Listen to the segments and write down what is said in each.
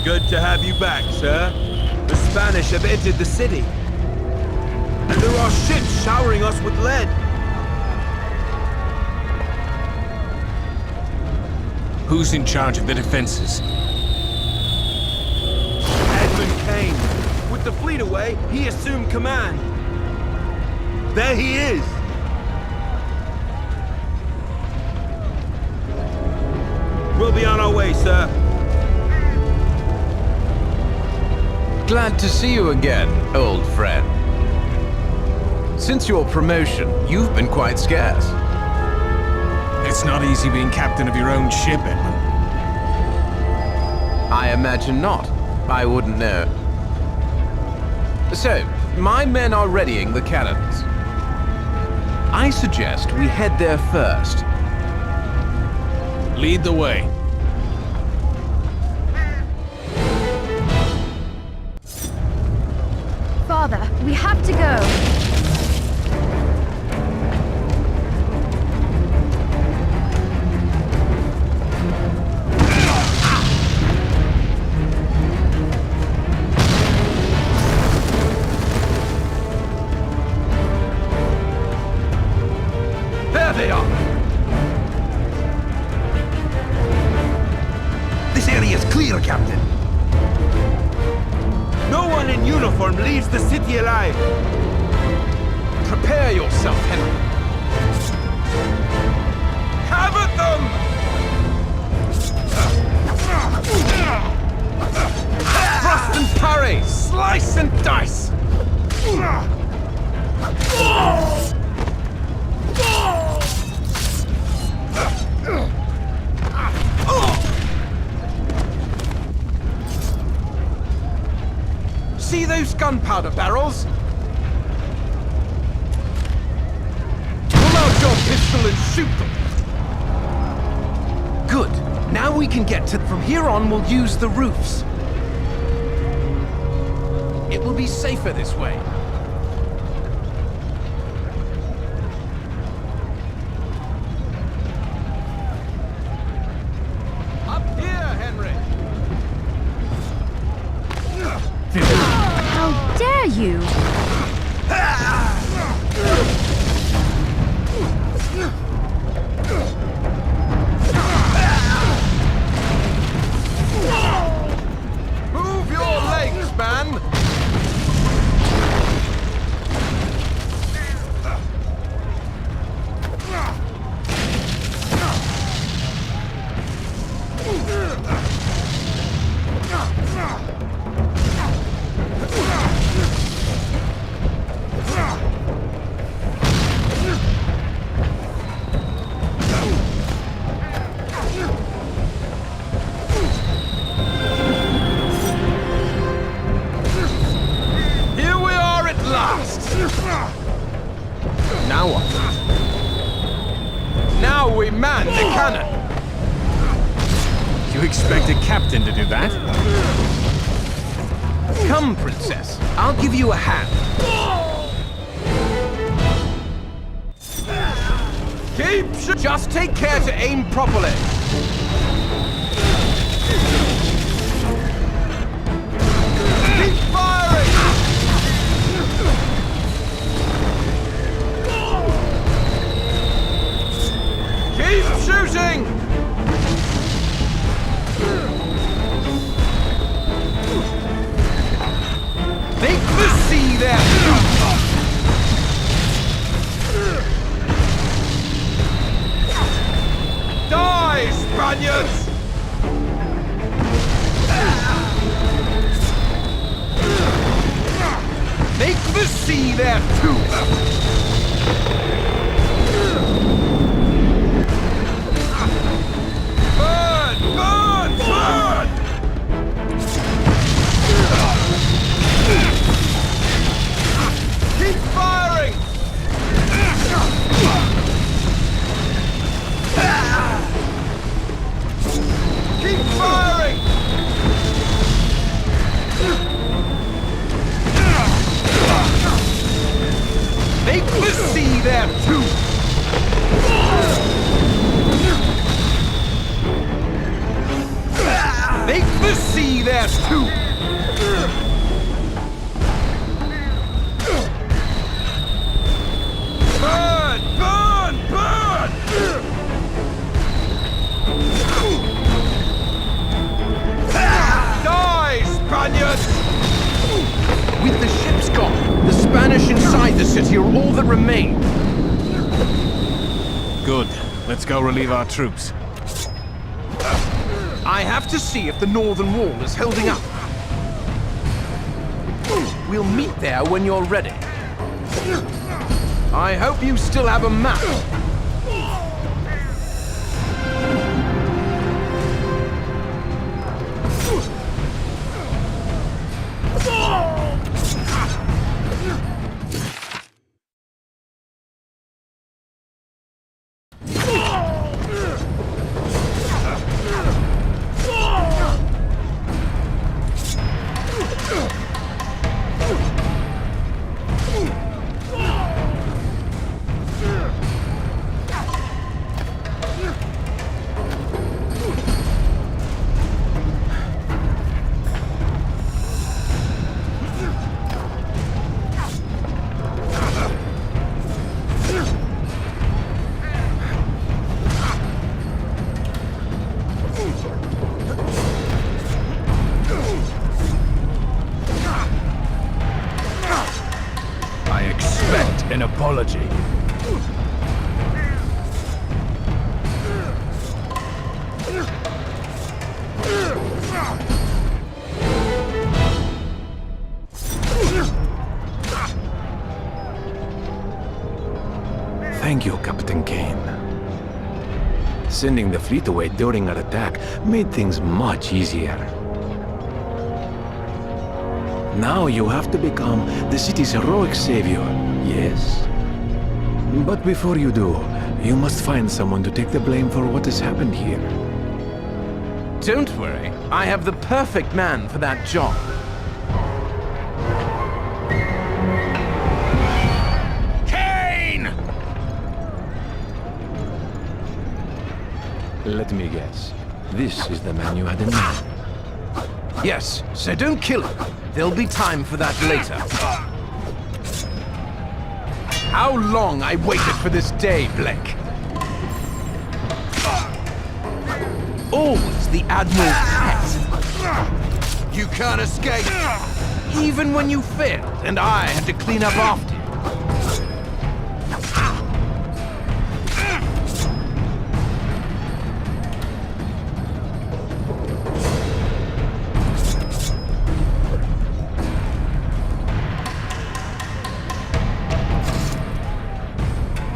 Good to have you back, sir. The Spanish have entered the city. And there are ships showering us with lead. Who's in charge of the defenses? Edmund came. With the fleet away, he assumed command. There he is. We'll be on our way, sir. Glad to see you again, old friend. Since your promotion, you've been quite scarce. It's not easy being captain of your own ship, Edmund. I imagine not. I wouldn't know. So, my men are readying the cannons. I suggest we head there first. Lead the way. Father, we have to go. There they are! This area is clear, Captain. No one in uniform leaves the city alive. Prepare yourself, Henry. Have at them! Thrust and parry! Slice and dice! See those gunpowder barrels? Pull out your pistol and shoot them! Good. Now we can get to... From here on, we'll use the roofs. It will be safer this way. Up here, Henry! How dare you? Move your legs, man! Here we are at last! Now what? Now we man the cannon! You expect a captain to do that? Come, Princess. I'll give you a hand. Just take care to aim properly. Keep firing! Keep shooting! Make the sea there! Die, Spaniards! Make the sea there too! Burn! Burn! Burn! Keep firing! Keep firing! Make the sea there too! Make the sea theirs too! Burn! Burn! Burn! Die, Spaniards! With the ships gone, the Spanish inside the city are all that remain. Good. Let's go relieve our troops. I have to see if the northern wall is holding up. We'll meet there when you're ready. I hope you still have a map. An apology. Thank you, Captain Kane. Sending the fleet away during our attack made things much easier. Now you have to become the city's heroic savior, yes? But before you do, you must find someone to take the blame for what has happened here. Don't worry, I have the perfect man for that job. Kane! Let me guess. This is the man you had in mind. Yes, so don't kill him. There'll be time for that later. How long I waited for this day, Blake. Always the Admiral's pet. You can't escape. Even when you failed and I had to clean up after you.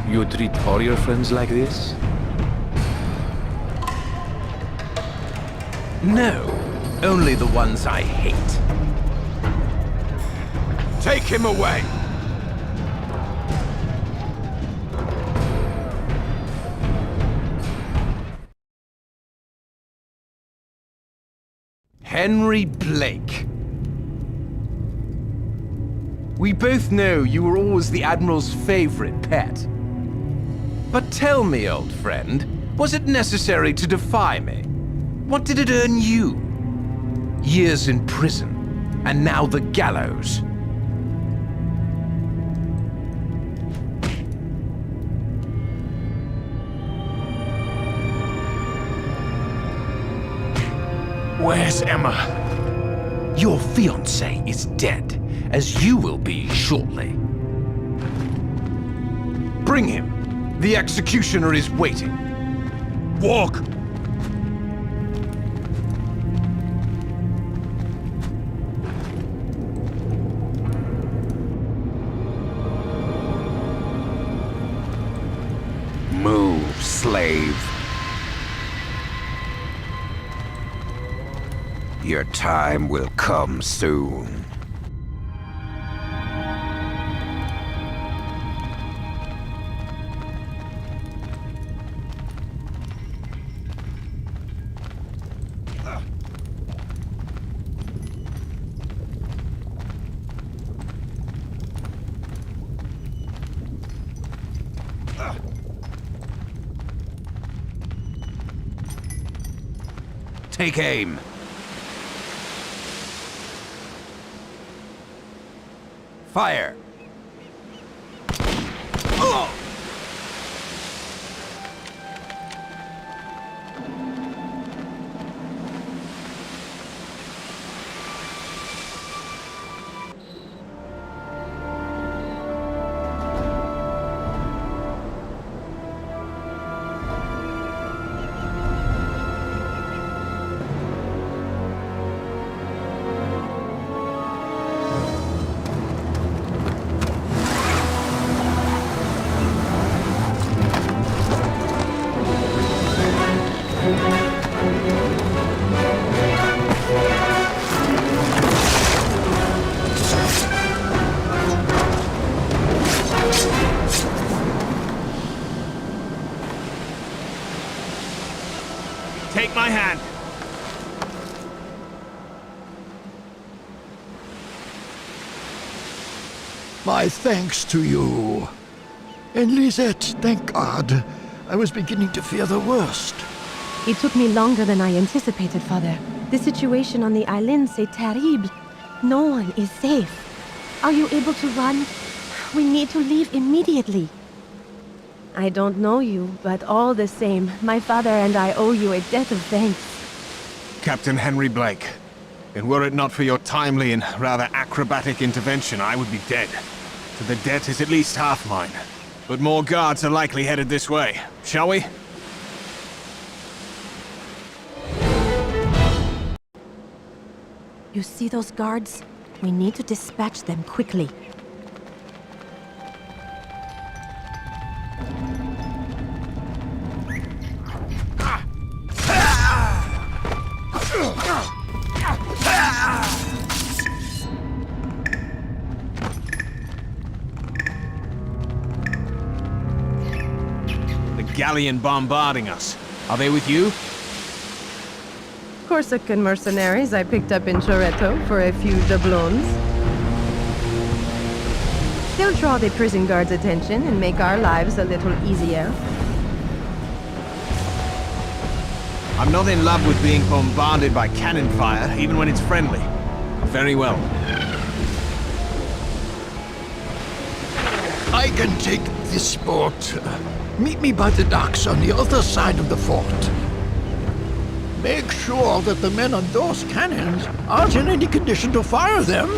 You treat all your friends like this? No, only the ones I hate. Take him away! Henry Blake. We both know you were always the Admiral's favorite pet. But tell me, old friend, was it necessary to defy me? What did it earn you? Years in prison, and now the gallows. Where's Emma? Your fiancé is dead, as you will be shortly. Bring him. The executioner is waiting. Walk! Move, slave. Your time will come soon. Take aim. Fire! Take my hand. My thanks to you. And Lisette, thank God. I was beginning to fear the worst. It took me longer than I anticipated, Father. The situation on the island, c'est terrible. No one is safe. Are you able to run? We need to leave immediately. I don't know you, but all the same, my father and I owe you a debt of thanks. Captain Henry Blake. And were it not for your timely and rather acrobatic intervention, I would be dead. So the debt is at least half mine. But more guards are likely headed this way. Shall we? You see those guards? We need to dispatch them quickly. The galleon bombarding us. Are they with you? Corsican mercenaries I picked up in Choretto for a few doubloons. They'll draw the prison guards' attention and make our lives a little easier. I'm not in love with being bombarded by cannon fire, even when it's friendly. Very well. I can take this boat. Meet me by the docks on the other side of the fort. Make sure that the men on those cannons aren't in any condition to fire them.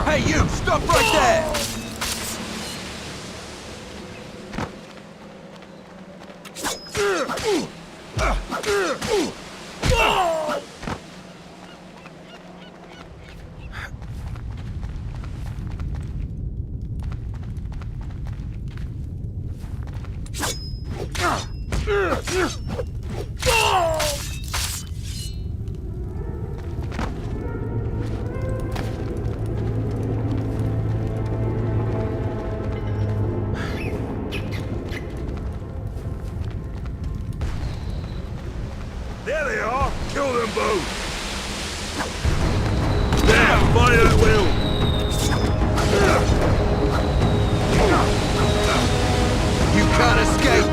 Hey, you! Stop right there! There they are! Kill them both! There! Fire at will! You can't escape!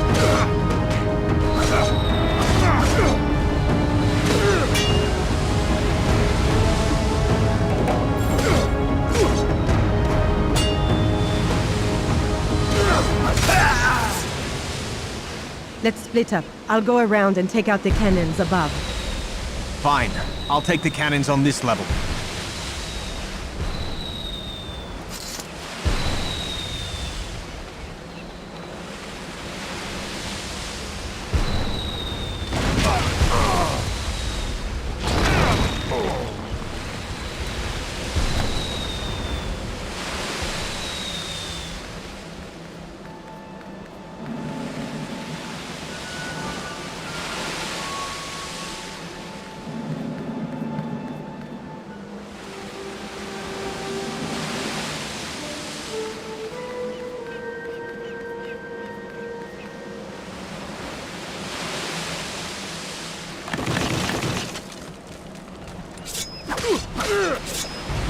Let's split up. I'll go around and take out the cannons above. Fine. I'll take the cannons on this level.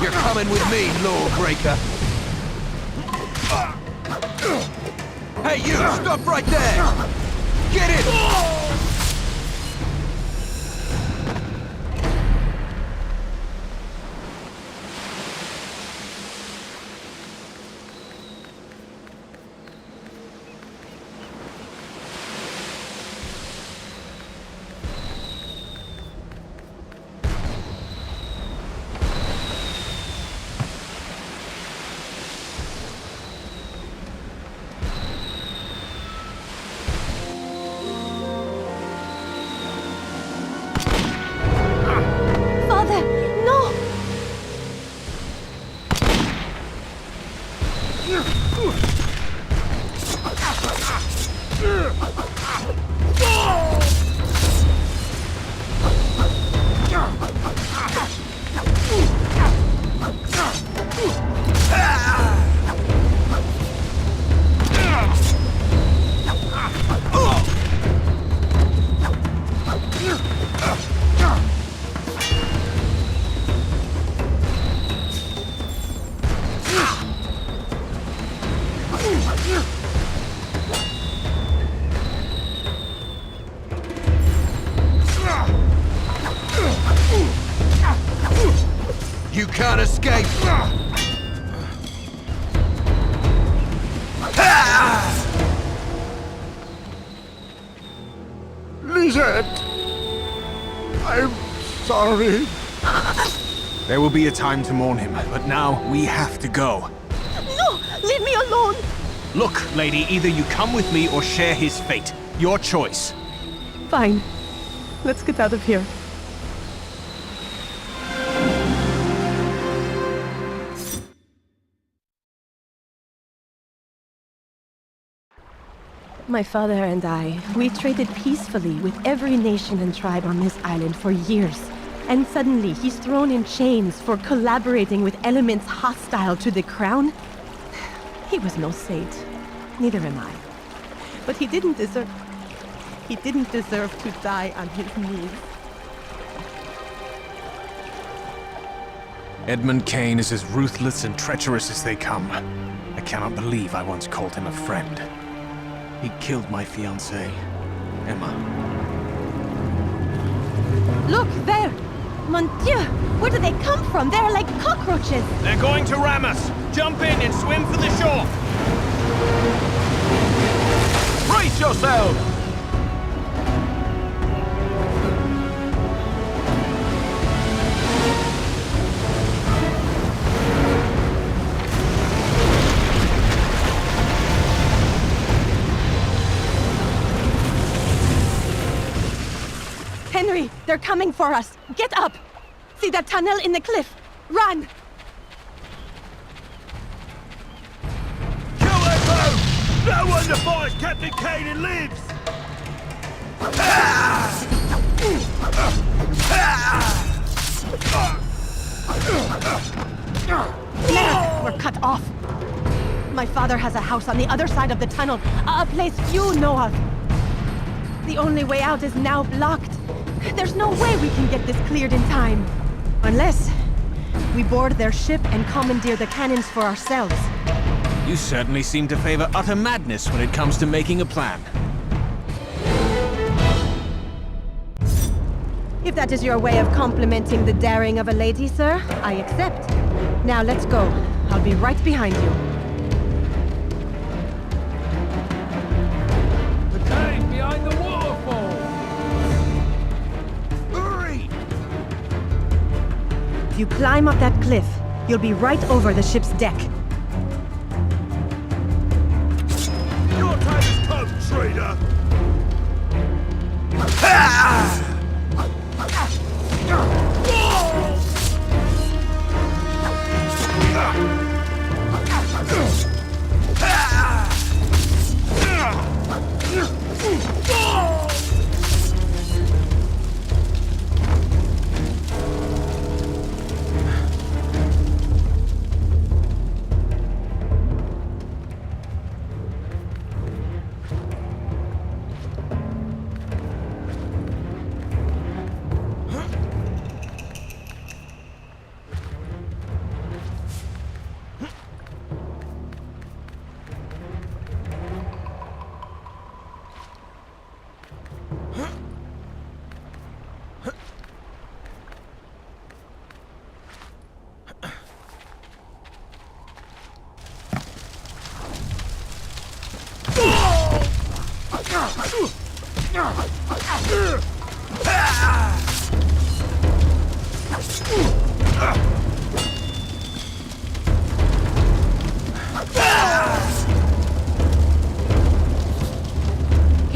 You're coming with me, lawbreaker. Hey, you! Stop right there! Get it! You can't escape! Lisette! I'm sorry. There will be a time to mourn him, but now we have to go. No! Leave me alone! Look, lady, either you come with me or share his fate. Your choice. Fine. Let's get out of here. My father and I, we traded peacefully with every nation and tribe on this island for years. And suddenly he's thrown in chains for collaborating with elements hostile to the crown? He was no saint. Neither am I. But he didn't deserve to die on his knees. Edmund Kane is as ruthless and treacherous as they come. I cannot believe I once called him a friend. He killed my fiancée, Emma. Look, there! Mon Dieu! Where do they come from? They're like cockroaches! They're going to ram us! Jump in and swim for the shore! Brace yourselves! Henry, they're coming for us! Get up! See that tunnel in the cliff? Run! Kill that boat! No one defies Captain Kane and lives! There! We're cut off! My father has a house on the other side of the tunnel, a place few know of. The only way out is now blocked. There's no way we can get this cleared in time. Unless we board their ship and commandeer the cannons for ourselves. You certainly seem to favor utter madness when it comes to making a plan. If that is your way of complimenting the daring of a lady, sir, I accept. Now let's go. I'll be right behind you. The cave behind the waterfall! Hurry! If you climb up that cliff, you'll be right over the ship's deck. Your time has come, traitor! Can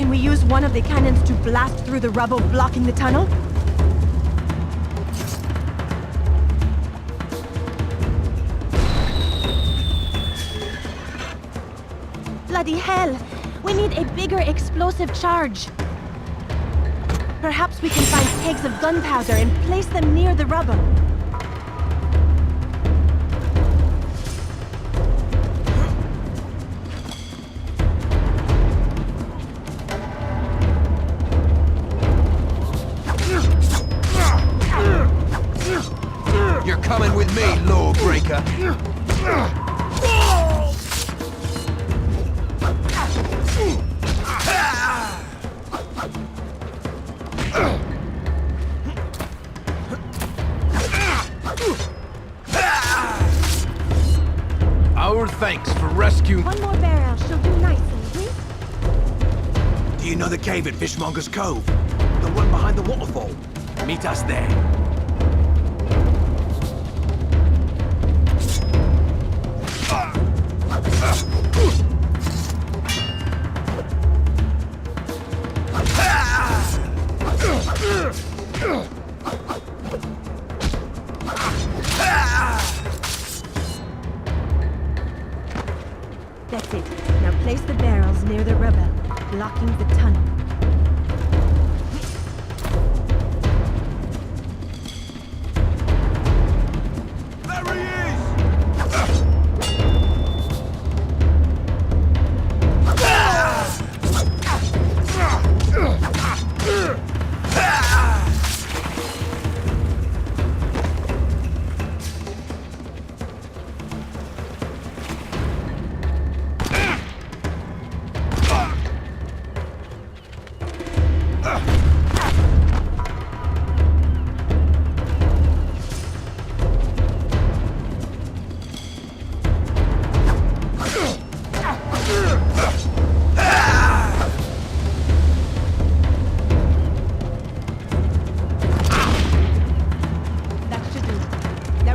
we use one of the cannons to blast through the rubble blocking the tunnel? Bloody hell! We need a bigger explosive charge. Perhaps we can find kegs of gunpowder and place them near the rubble. You're coming with me, lawbreaker. Our thanks for rescuing... One more barrel, she'll do nicely, please. Do you know the cave at Fishmonger's Cove? The one behind the waterfall? Meet us there. That's it. Now place the barrels near the rubble, blocking the tunnel. There he is!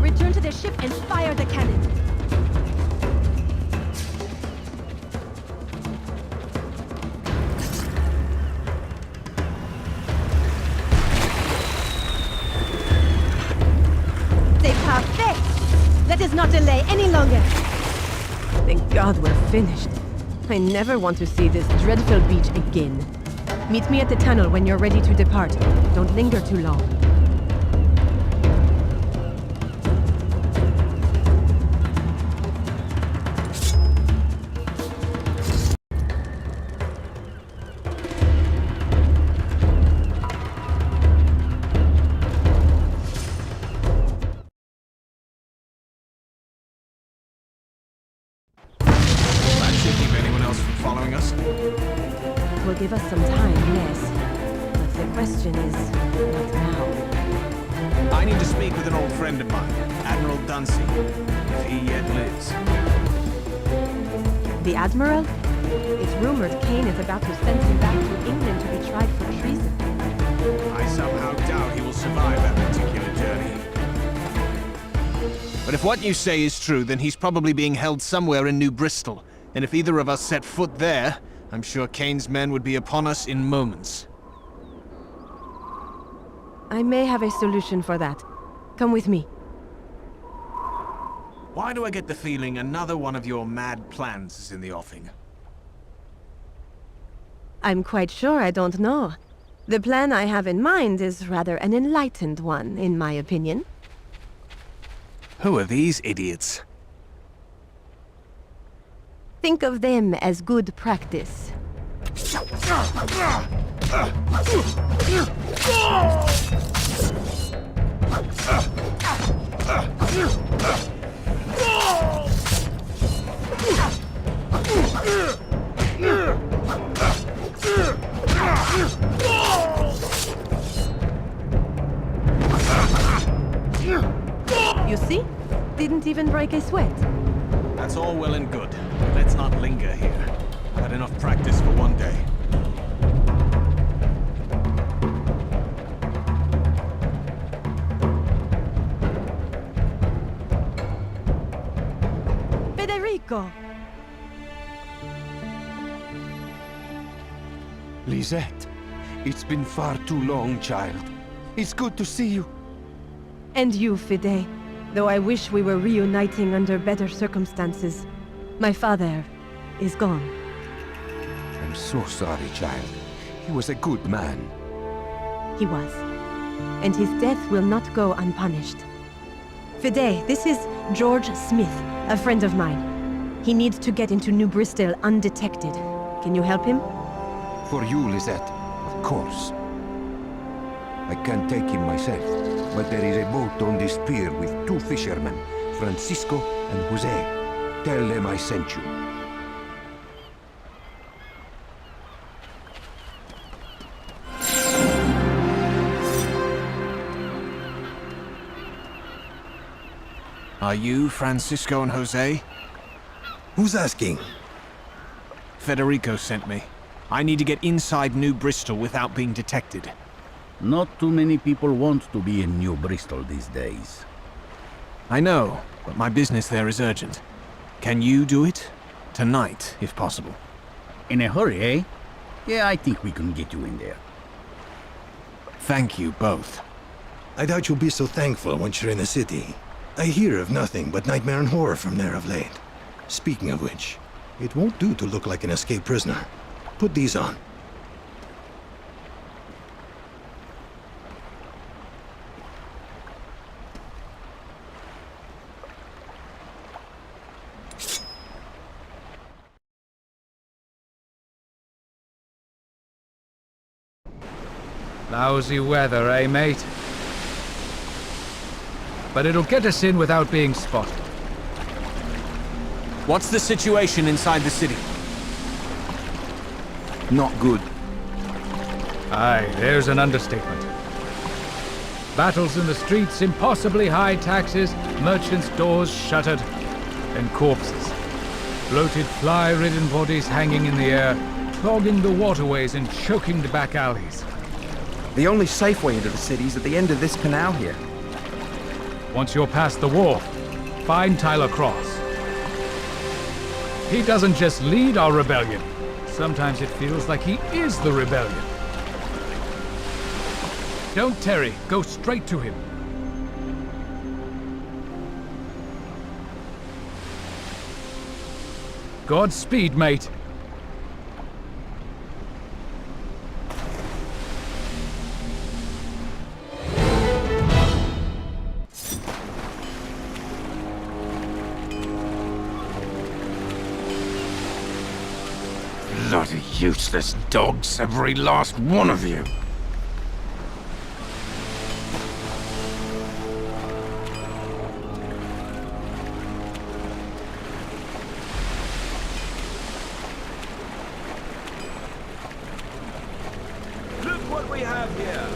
Return to the ship and fire the cannon. C'est parfait! Let us not delay any longer. Thank God we're finished. I never want to see this dreadful beach again. Meet me at the tunnel when you're ready to depart. Don't linger too long. Following us? It will give us some time, yes. But the question is, what now? I need to speak with an old friend of mine, Admiral Dunsey, if he yet lives. The Admiral? It's rumored Kane is about to send him back to England to be tried for treason. I somehow doubt he will survive that particular journey. But if what you say is true, then he's probably being held somewhere in New Bristol. And if either of us set foot there, I'm sure Kane's men would be upon us in moments. I may have a solution for that. Come with me. Why do I get the feeling another one of your mad plans is in the offing? I'm quite sure I don't know. The plan I have in mind is rather an enlightened one, in my opinion. Who are these idiots? Think of them as good practice. You see? Didn't even break a sweat. That's all well and good. Let's not linger here. Had enough practice for one day. Lisette. It's been far too long, child. It's good to see you. And you, Fide. Though I wish we were reuniting under better circumstances. My father is gone. I'm so sorry, child. He was a good man. He was. And his death will not go unpunished. Fide, this is George Smith, a friend of mine. He needs to get into New Bristol undetected. Can you help him? For you, Lisette, of course. I can't take him myself, but there is a boat on this pier with 2 fishermen, Francisco and Jose. Tell them I sent you. Are you Francisco and Jose? Who's asking? Federico sent me. I need to get inside New Bristol without being detected. Not too many people want to be in New Bristol these days. I know, but my business there is urgent. Can you do it? Tonight, if possible. In a hurry, eh? Yeah, I think we can get you in there. Thank you both. I doubt you'll be so thankful once you're in the city. I hear of nothing but nightmare and horror from there of late. Speaking of which, it won't do to look like an escaped prisoner. Put these on. Lousy weather, eh, mate? But it'll get us in without being spotted. What's the situation inside the city? Not good. Aye, there's an understatement. Battles in the streets, impossibly high taxes, merchants' doors shuttered, and corpses. Bloated, fly-ridden bodies hanging in the air, clogging the waterways and choking the back alleys. The only safe way into the city is at the end of this canal here. Once you're past the wharf, find Tyler Cross. He doesn't just lead our rebellion. Sometimes it feels like he is the rebellion. Don't tarry, go straight to him. Godspeed, mate. Bloody useless dogs, every last one of you. Look what we have here.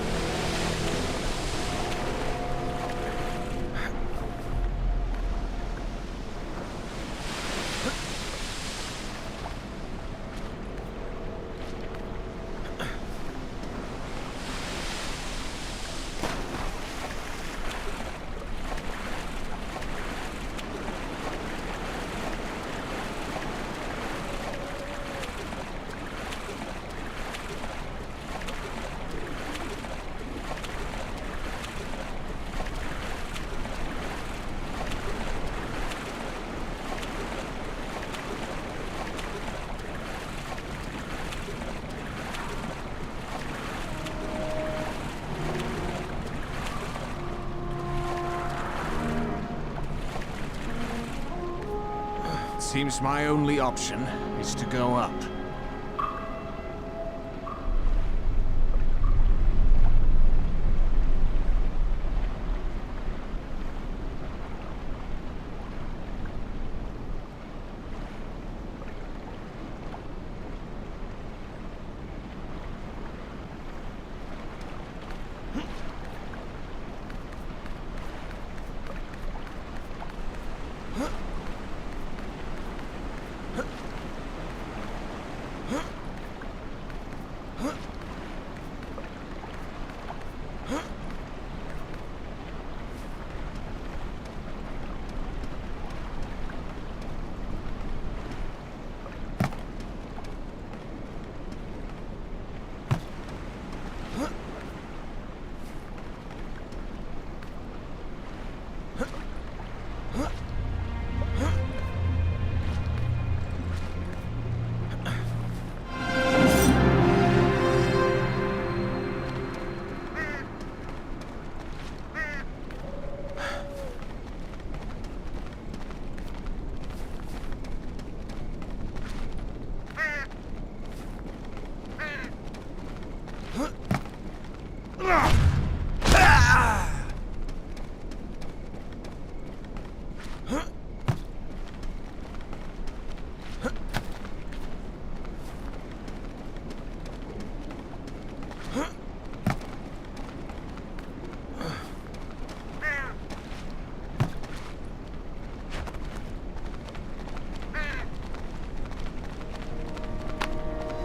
Seems my only option is to go up.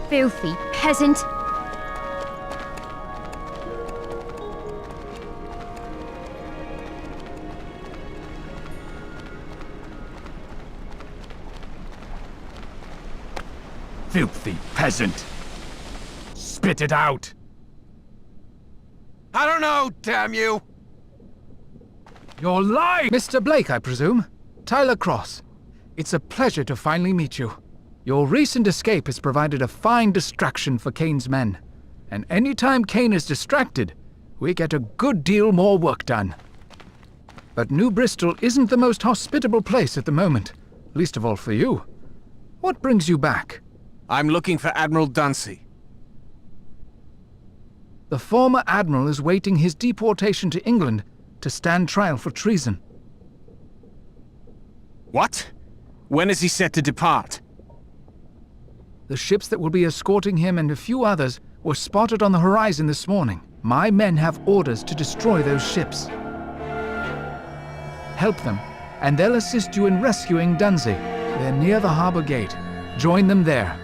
Filthy peasant. Filthy peasant! Spit it out! I don't know, damn you! You're lying! Mr. Blake, I presume? Tyler Cross. It's a pleasure to finally meet you. Your recent escape has provided a fine distraction for Kane's men. And anytime Kane is distracted, we get a good deal more work done. But New Bristol isn't the most hospitable place at the moment, least of all for you. What brings you back? I'm looking for Admiral Dunsey. The former admiral is waiting his deportation to England to stand trial for treason. What? When is he set to depart? The ships that will be escorting him and a few others were spotted on the horizon this morning. My men have orders to destroy those ships. Help them, and they'll assist you in rescuing Dunsey. They're near the harbor gate. Join them there.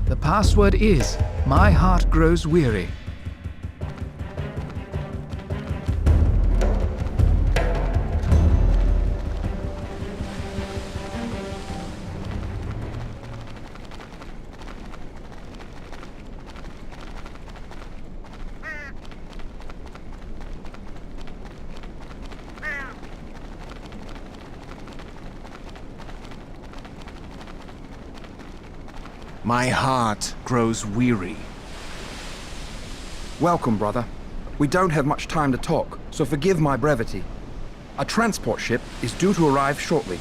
The password is, "My heart grows weary." My heart grows weary. Welcome, brother. We don't have much time to talk, so forgive my brevity. A transport ship is due to arrive shortly.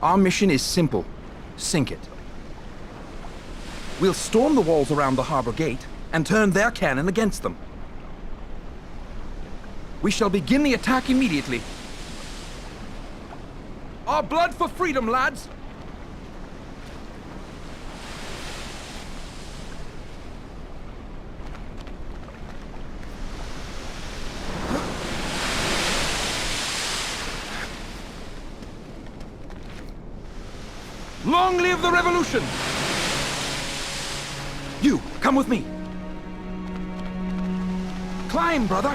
Our mission is simple. Sink it. We'll storm the walls around the harbor gate and turn their cannon against them. We shall begin the attack immediately. Our blood for freedom, lads! Long live the revolution! You, come with me. Climb, brother.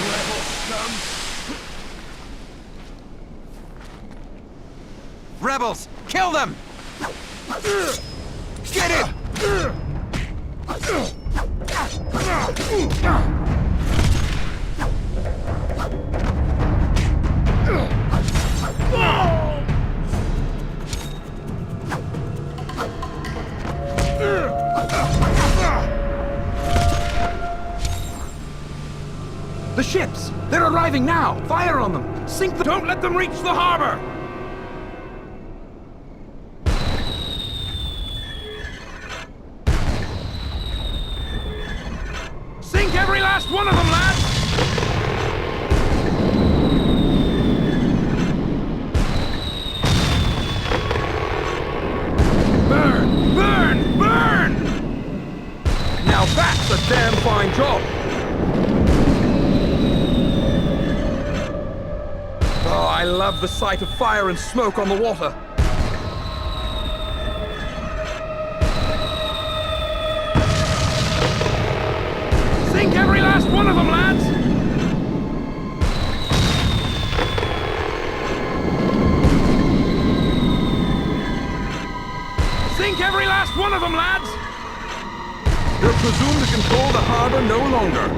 Rebel scum. Rebels, kill them! Get it! The ships! They're arriving now! Fire on them! Sink them! Don't let them reach the harbor! Sink every last one of them, lads! Burn! Burn! Burn! Now that's a damn fine job! Oh, I love the sight of fire and smoke on the water. Sink every last one of them, lads! Sink every last one of them, lads! You're presumed to control the harbor no longer.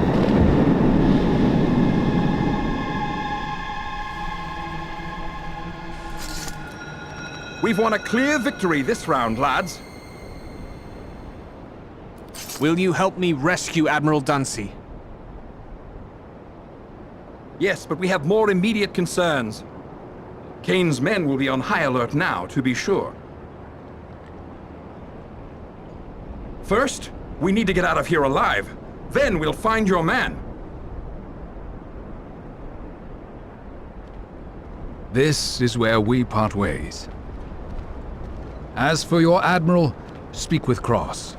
We've won a clear victory this round, lads. Will you help me rescue Admiral Dunsey? Yes, but we have more immediate concerns. Kane's men will be on high alert now, to be sure. First, we need to get out of here alive. Then we'll find your man. This is where we part ways. As for your admiral, speak with Cross.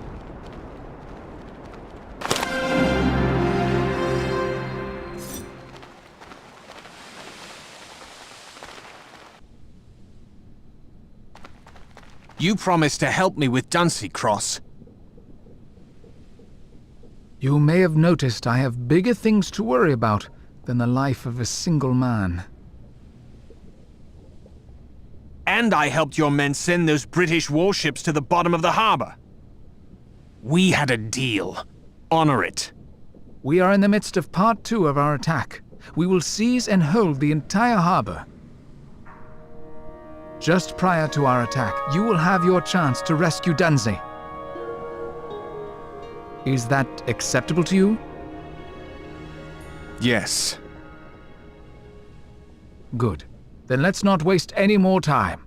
You promised to help me with Dunsey, Cross. You may have noticed I have bigger things to worry about than the life of a single man. And I helped your men send those British warships to the bottom of the harbor. We had a deal. Honor it. We are in the midst of part 2 of our attack. We will seize and hold the entire harbor. Just prior to our attack, you will have your chance to rescue Dunsey. Is that acceptable to you? Yes. Good. Then let's not waste any more time.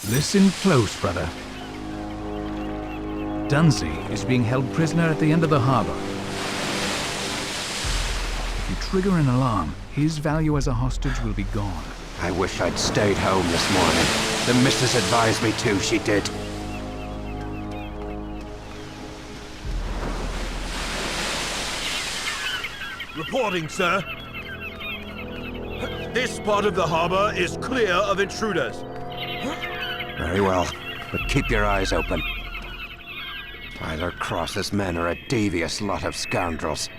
Listen close, brother. Dunsey is being held prisoner at the end of the harbor. If you trigger an alarm, his value as a hostage will be gone. I wish I'd stayed home this morning. The missus advised me to, she did. Reporting, sir. This part of the harbor is clear of intruders. Very well, but keep your eyes open. Tyler Cross's men are a devious lot of scoundrels.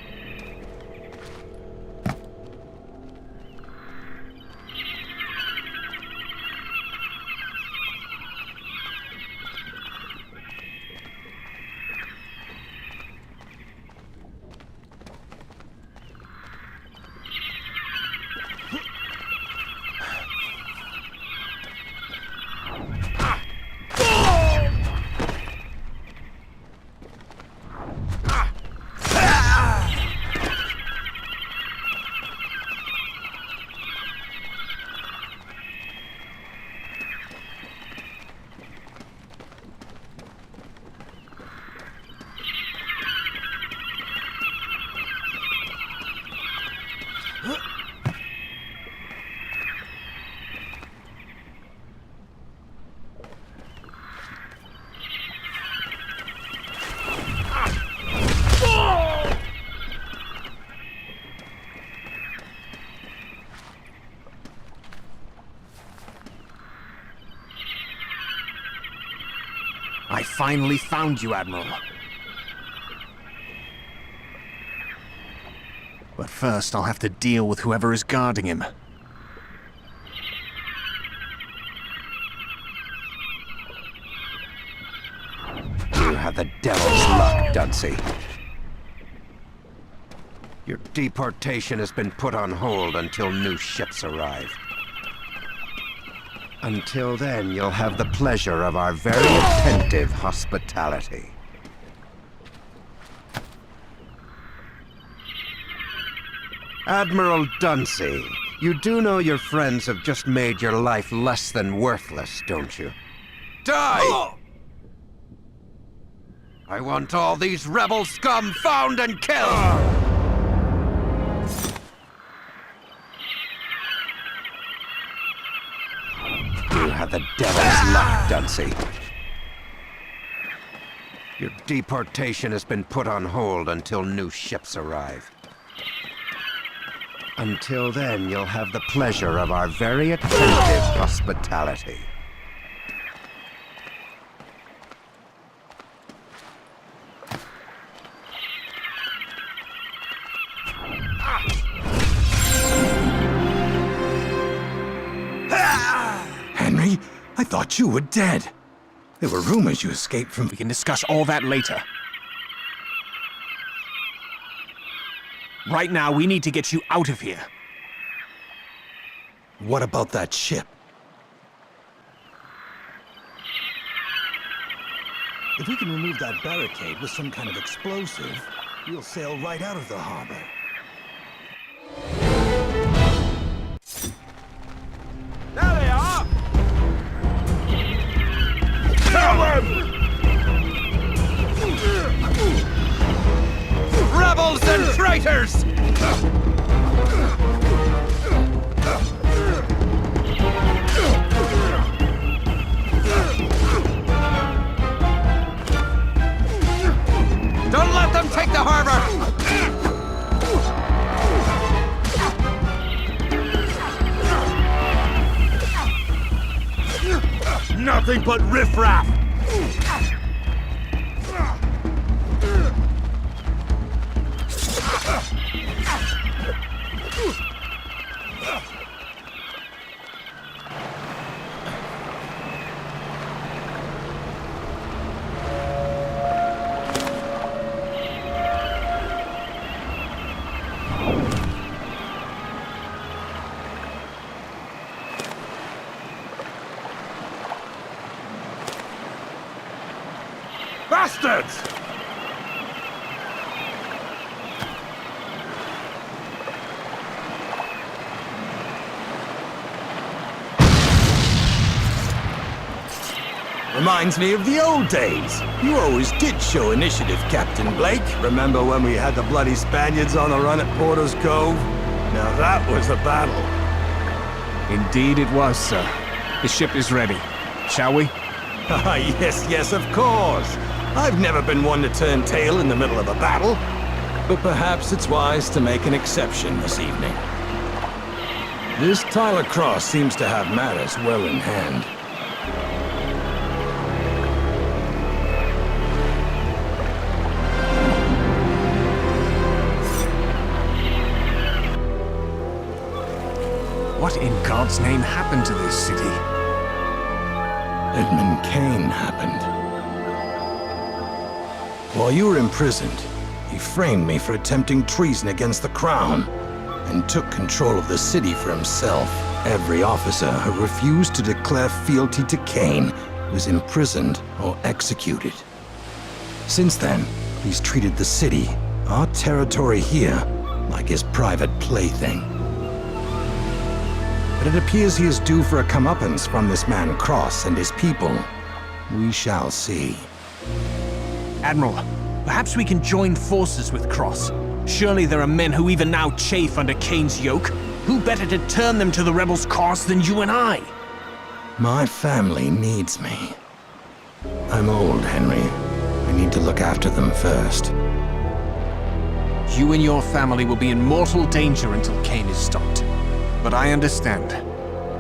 I finally found you, Admiral. But first, I'll have to deal with whoever is guarding him. You have the devil's luck, Dunsey. Your deportation has been put on hold until new ships arrive. Until then, you'll have the pleasure of our very attentive hospitality. Admiral Dunsey, you do know your friends have just made your life less than worthless, don't you? Die! I want all these rebel scum found and killed! You have the devil's luck, Dunsey. Your deportation has been put on hold until new ships arrive. Until then, you'll have the pleasure of our very attentive hospitality. Henry, I thought you were dead. There were rumors you escaped from... We can discuss all that later. Right now, we need to get you out of here. What about that ship? If we can remove that barricade with some kind of explosive, we'll sail right out of the harbor. There they are! Kill them! Rebels and traitors! Nothing but riffraff! Bastards! Reminds me of the old days. You always did show initiative, Captain Blake. Remember when we had the bloody Spaniards on the run at Porter's Cove? Now that was a battle. Indeed it was, sir. The ship is ready. Shall we? Ah, yes, of course. I've never been one to turn tail in the middle of a battle. But perhaps it's wise to make an exception this evening. This Tyler Cross seems to have matters well in hand. What in God's name happened to this city? Edmund Kane happened. While you were imprisoned, he framed me for attempting treason against the crown, and took control of the city for himself. Every officer who refused to declare fealty to Kane was imprisoned or executed. Since then, he's treated the city, our territory here, like his private plaything. But it appears he is due for a comeuppance from this man Cross and his people. We shall see. Admiral, perhaps we can join forces with Cross. Surely there are men who even now chafe under Kane's yoke. Who better to turn them to the rebels' cause than you and I? My family needs me. I'm old, Henry. I need to look after them first. You and your family will be in mortal danger until Kane is stopped. But I understand.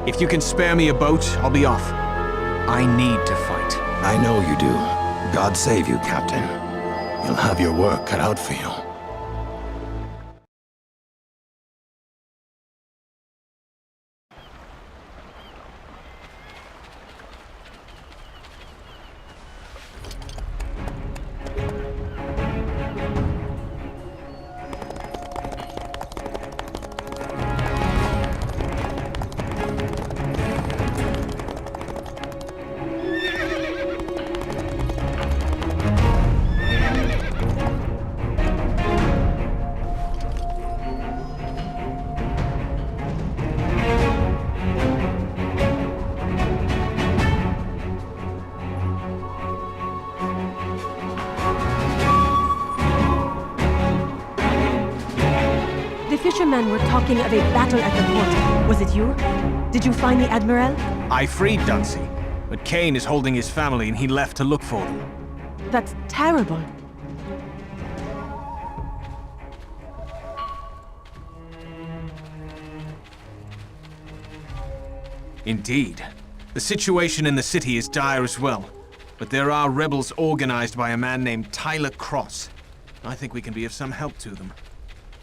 If you can spare me a boat, I'll be off. I need to fight. I know you do. God save you, Captain. You'll have your work cut out for you. Fishermen were talking of a battle at the port. Was it you? Did you find the Admiral? I freed Dunsey, but Kane is holding his family and he left to look for them. That's terrible. Indeed. The situation in the city is dire as well, but there are rebels organized by a man named Tyler Cross. I think we can be of some help to them.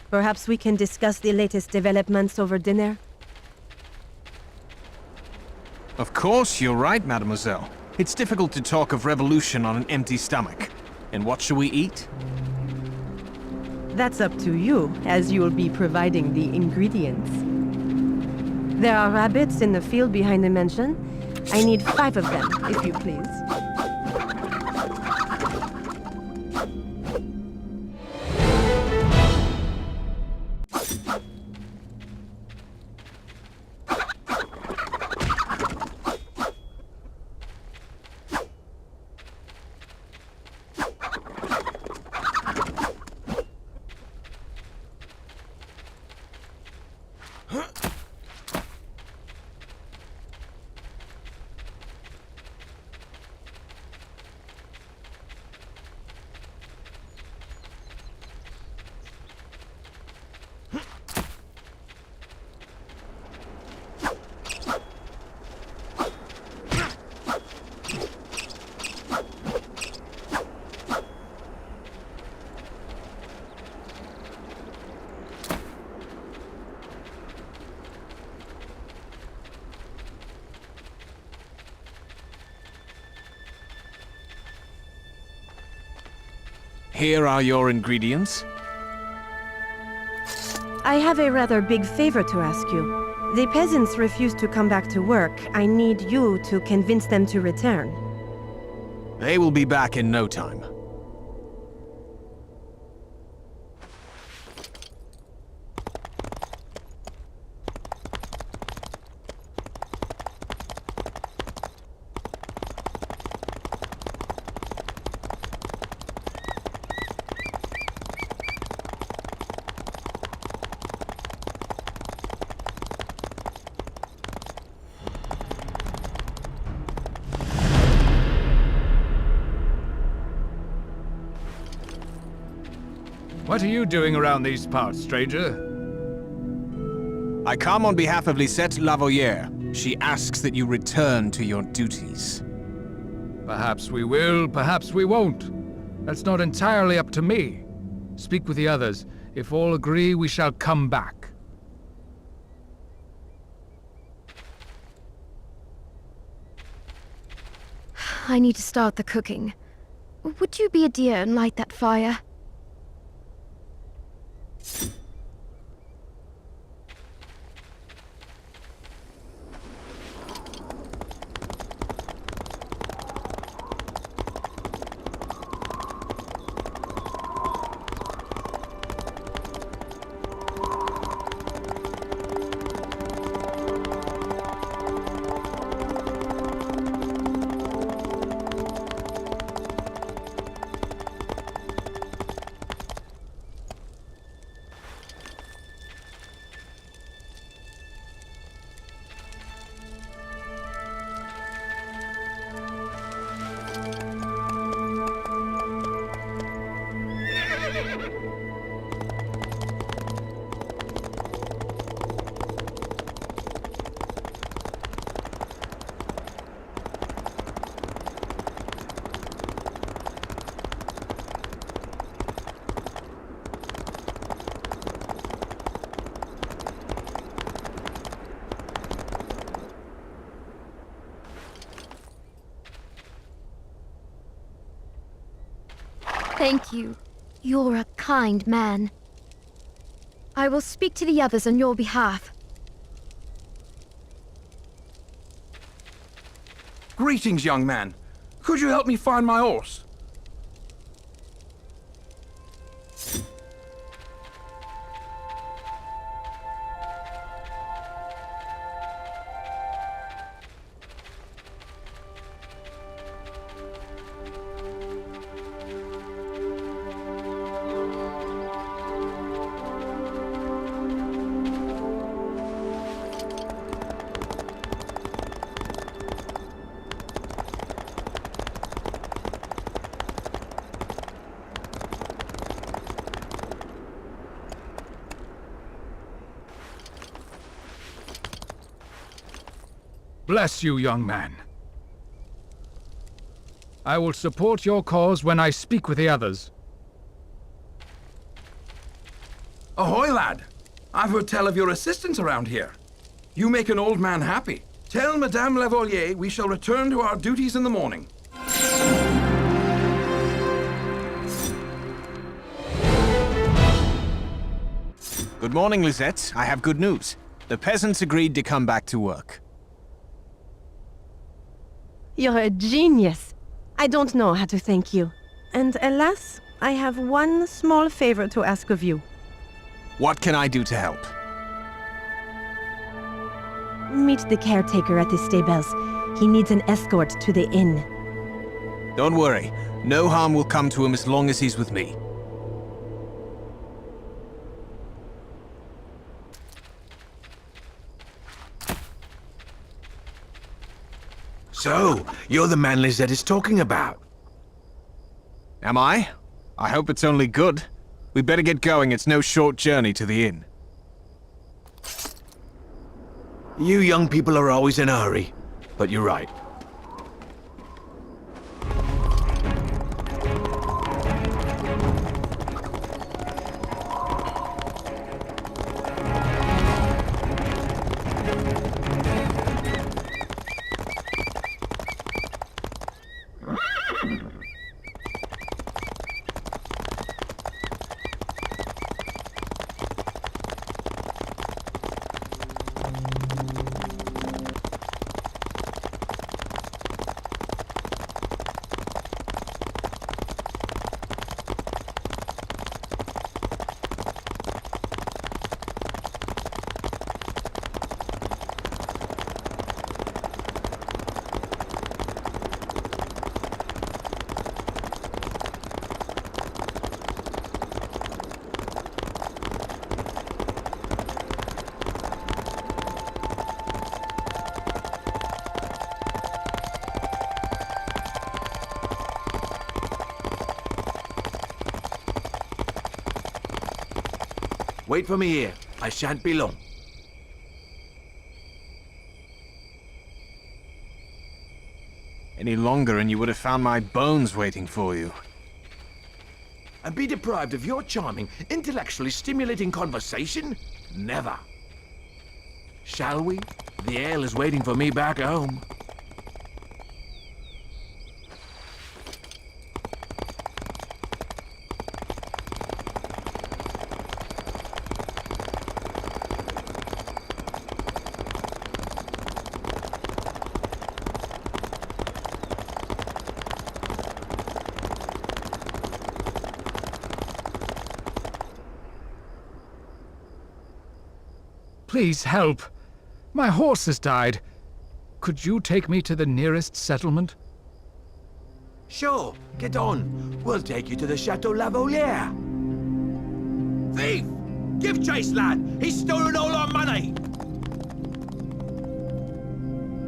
Perhaps we can discuss the latest developments over dinner? Of course, you're right, mademoiselle. It's difficult to talk of revolution on an empty stomach. And what shall we eat? That's up to you, as you'll be providing the ingredients. There are rabbits in the field behind the mansion. I need 5 of them, if you please. Here are your ingredients. I have a rather big favor to ask you. The peasants refuse to come back to work. I need you to convince them to return. They will be back in no time. What are you doing around these parts, stranger? I come on behalf of Lisette Lavoyer. She asks that you return to your duties. Perhaps we will, perhaps we won't. That's not entirely up to me. Speak with the others. If all agree, we shall come back. I need to start the cooking. Would you be a dear and light that fire? Thank you. You're a kind man. I will speak to the others on your behalf. Greetings, young man. Could you help me find my horse? Bless you, young man. I will support your cause when I speak with the others. Ahoy, lad! I've heard tell of your assistance around here. You make an old man happy. Tell Madame Lavolier we shall return to our duties in the morning. Good morning, Lisette. I have good news. The peasants agreed to come back to work. You're a genius. I don't know how to thank you. And alas, I have one small favor to ask of you. What can I do to help? Meet the caretaker at the stables. He needs an escort to the inn. Don't worry. No harm will come to him as long as he's with me. So, you're the man Lisette is talking about. Am I? I hope it's only good. We better get going. It's no short journey to the inn. You young people are always in a hurry. But you're right. Wait for me here. I shan't be long. Any longer and you would have found my bones waiting for you. And be deprived of your charming, intellectually stimulating conversation? Never. Shall we? The ale is waiting for me back home. Please help. My horse has died. Could you take me to the nearest settlement? Sure, get on. We'll take you to the Chateau Lavoliere. Thief! Give chase, lad! He's stolen all our money!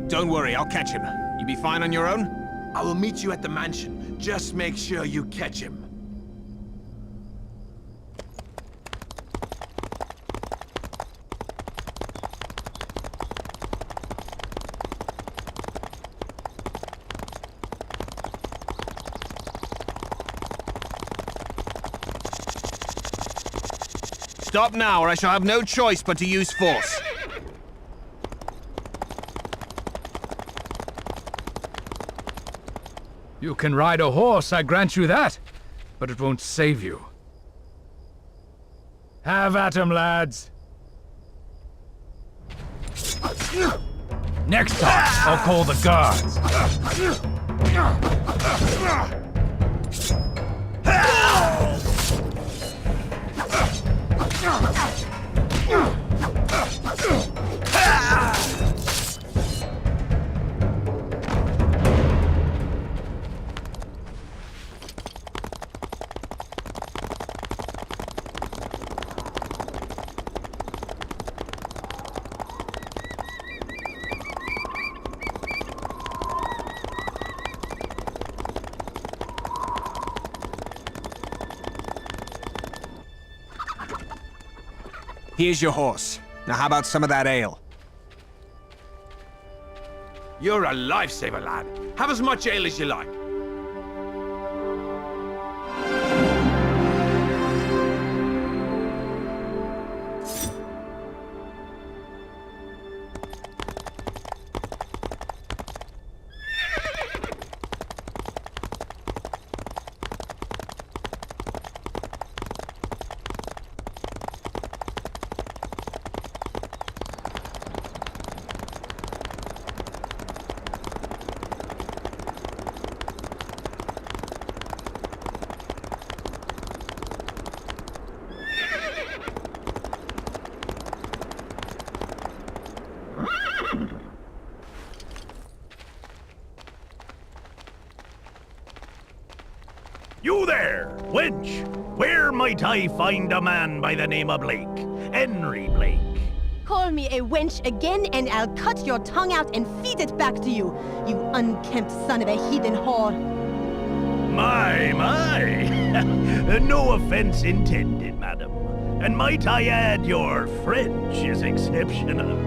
Don't worry, I'll catch him. You be fine on your own? I will meet you at the mansion. Just make sure you catch him. Stop now, or I shall have no choice but to use force. You can ride a horse, I grant you that, but it won't save you. Have at 'em, lads. Next time, I'll call the guards. Here's your horse. Now how about some of that ale? You're a lifesaver, lad. Have as much ale as you like. You there, wench! Where might I find a man by the name of Blake? Henry Blake. Call me a wench again, and I'll cut your tongue out and feed it back to you, you unkempt son of a heathen whore. My! No offense intended, madam. And might I add, your French is exceptional.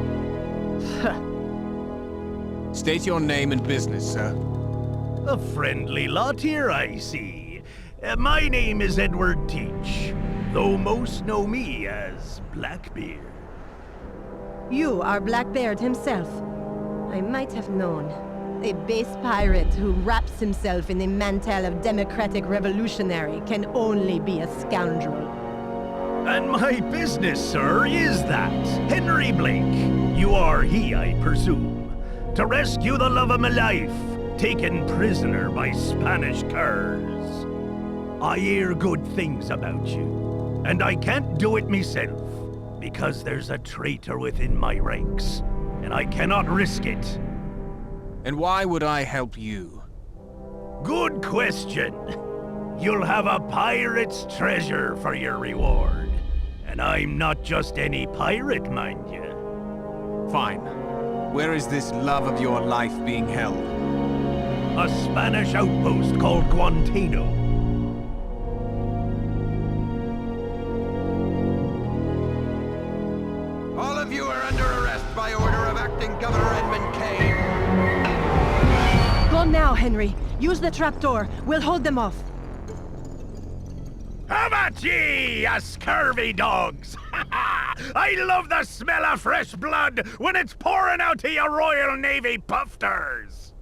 State your name and business, sir. A friendly lot here, I see. My name is Edward Teach, though most know me as Blackbeard. You are Blackbeard himself. I might have known. A base pirate who wraps himself in the mantle of democratic revolutionary can only be a scoundrel. And my business, sir, is that. Henry Blake, you are he, I presume. To rescue the love of my life, taken prisoner by Spanish curs. I hear good things about you, and I can't do it myself, because there's a traitor within my ranks, and I cannot risk it. And why would I help you? Good question. You'll have a pirate's treasure for your reward. And I'm not just any pirate, mind you. Fine. Where is this love of your life being held? A Spanish outpost called Guantánamo. Now, Henry, use the trapdoor. We'll hold them off. How about ye, you scurvy dogs? I love the smell of fresh blood when it's pouring out to your Royal Navy pufters!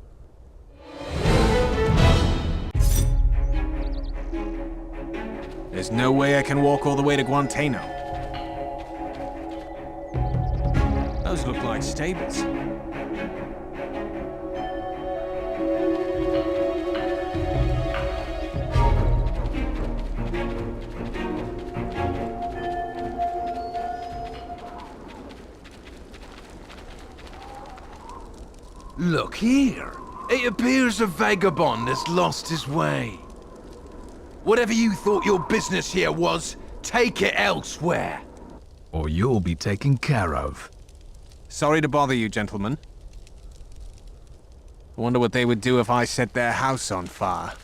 There's no way I can walk all the way to Guantánamo. Those look like stables. Look here. It appears a vagabond has lost his way. Whatever you thought your business here was, take it elsewhere. Or you'll be taken care of. Sorry to bother you, gentlemen. I wonder what they would do if I set their house on fire.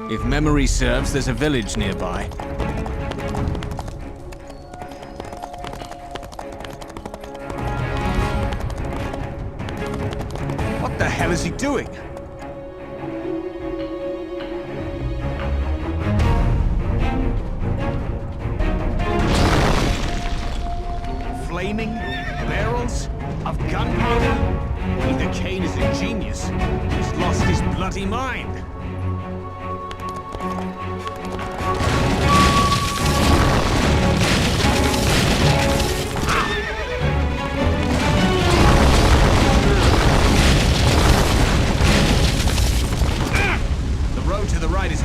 If memory serves, there's a village nearby. What the hell is he doing? Flaming barrels of gunpowder? Either Kane is a genius, he's lost his bloody mind.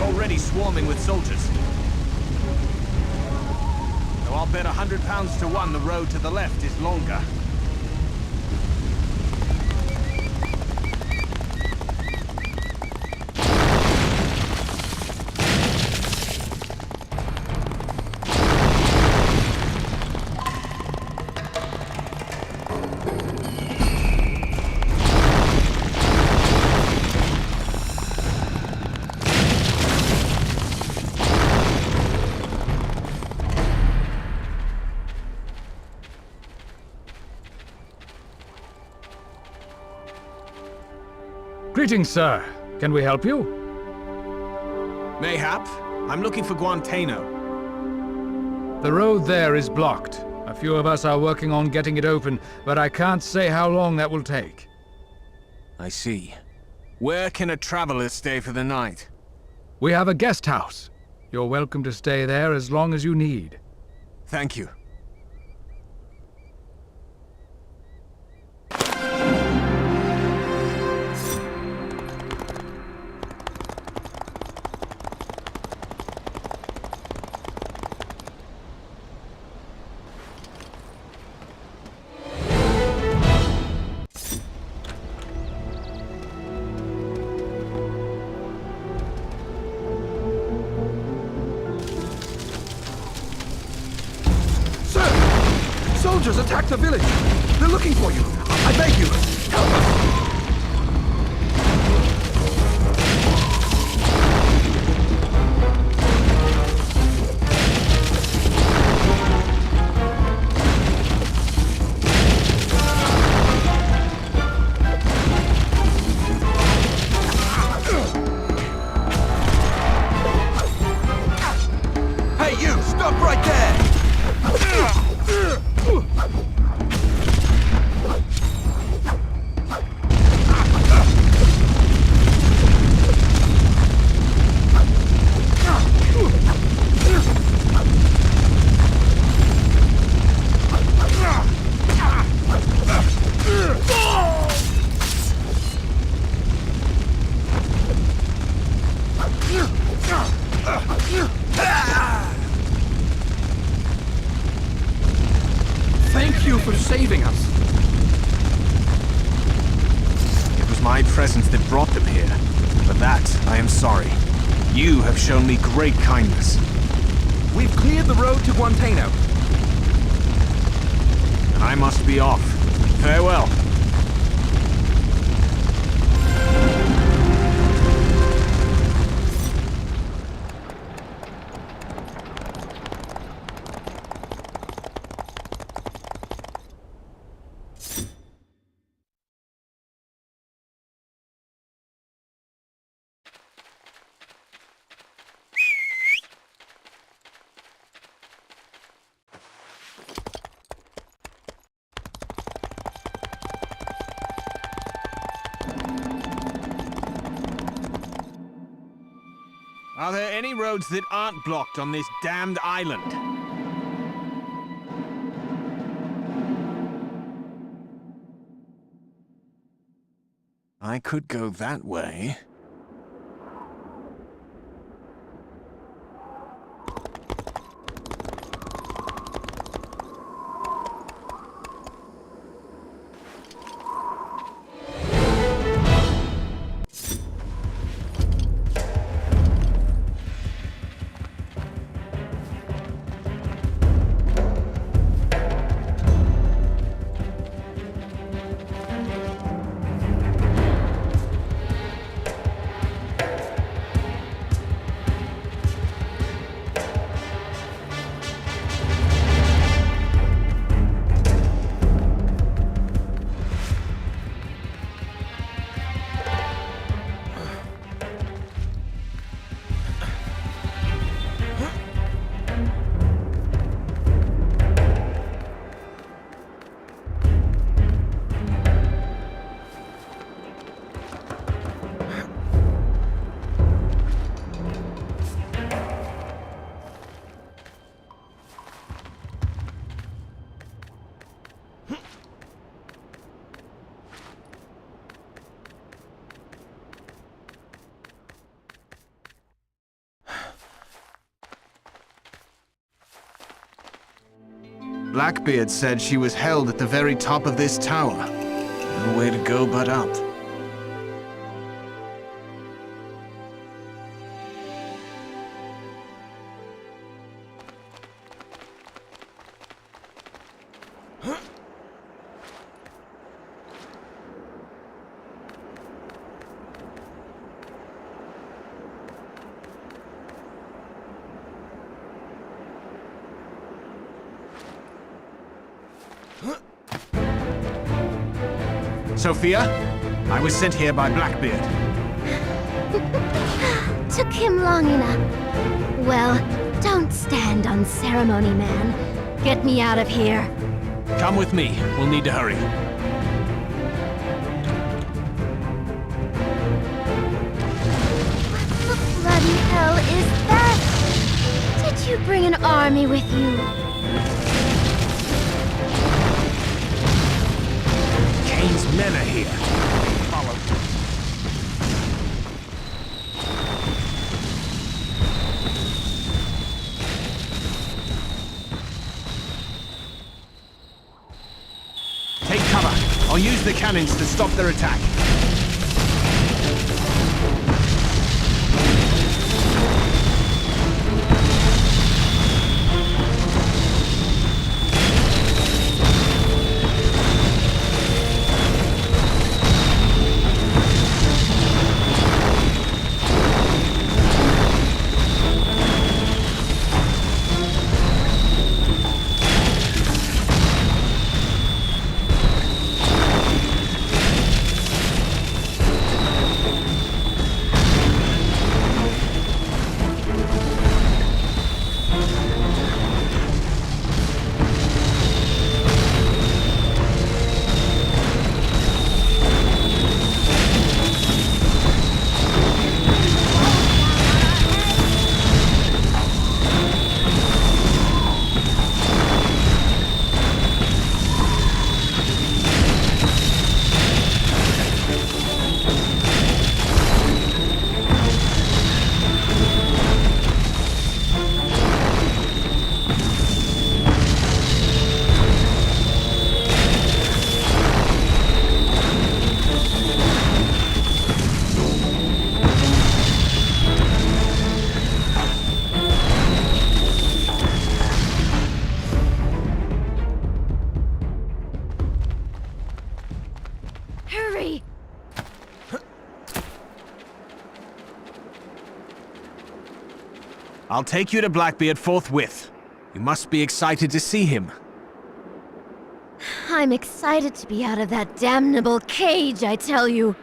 Already swarming with soldiers. So I'll bet £100 to 1 the road to the left is longer. Greetings, sir. Can we help you? Mayhap. I'm looking for Guantánamo. The road there is blocked. A few of us are working on getting it open, but I can't say how long that will take. I see. Where can a traveler stay for the night? We have a guest house. You're welcome to stay there as long as you need. Thank you. Soldiers attacked the village! They're looking for you! I beg you, help us! Hey you, stop right there! Thank you for saving us. It was my presence that brought them here. For that, I am sorry. You have shown me great kindness. We've cleared the road to Guantano. And I must be off. Farewell. Are there any roads that aren't blocked on this damned island? I could go that way. Blackbeard said she was held at the very top of this tower. No way to go but up. Sophia, I was sent here by Blackbeard. Took him long enough. Well, don't stand on ceremony, man. Get me out of here. Come with me. We'll need to hurry. What the bloody hell is that? Did you bring an army with you? Kane's men are here. Follow. Take cover. I'll use the cannons to stop their attack. I'll take you to Blackbeard forthwith. You must be excited to see him. I'm excited to be out of that damnable cage, I tell you.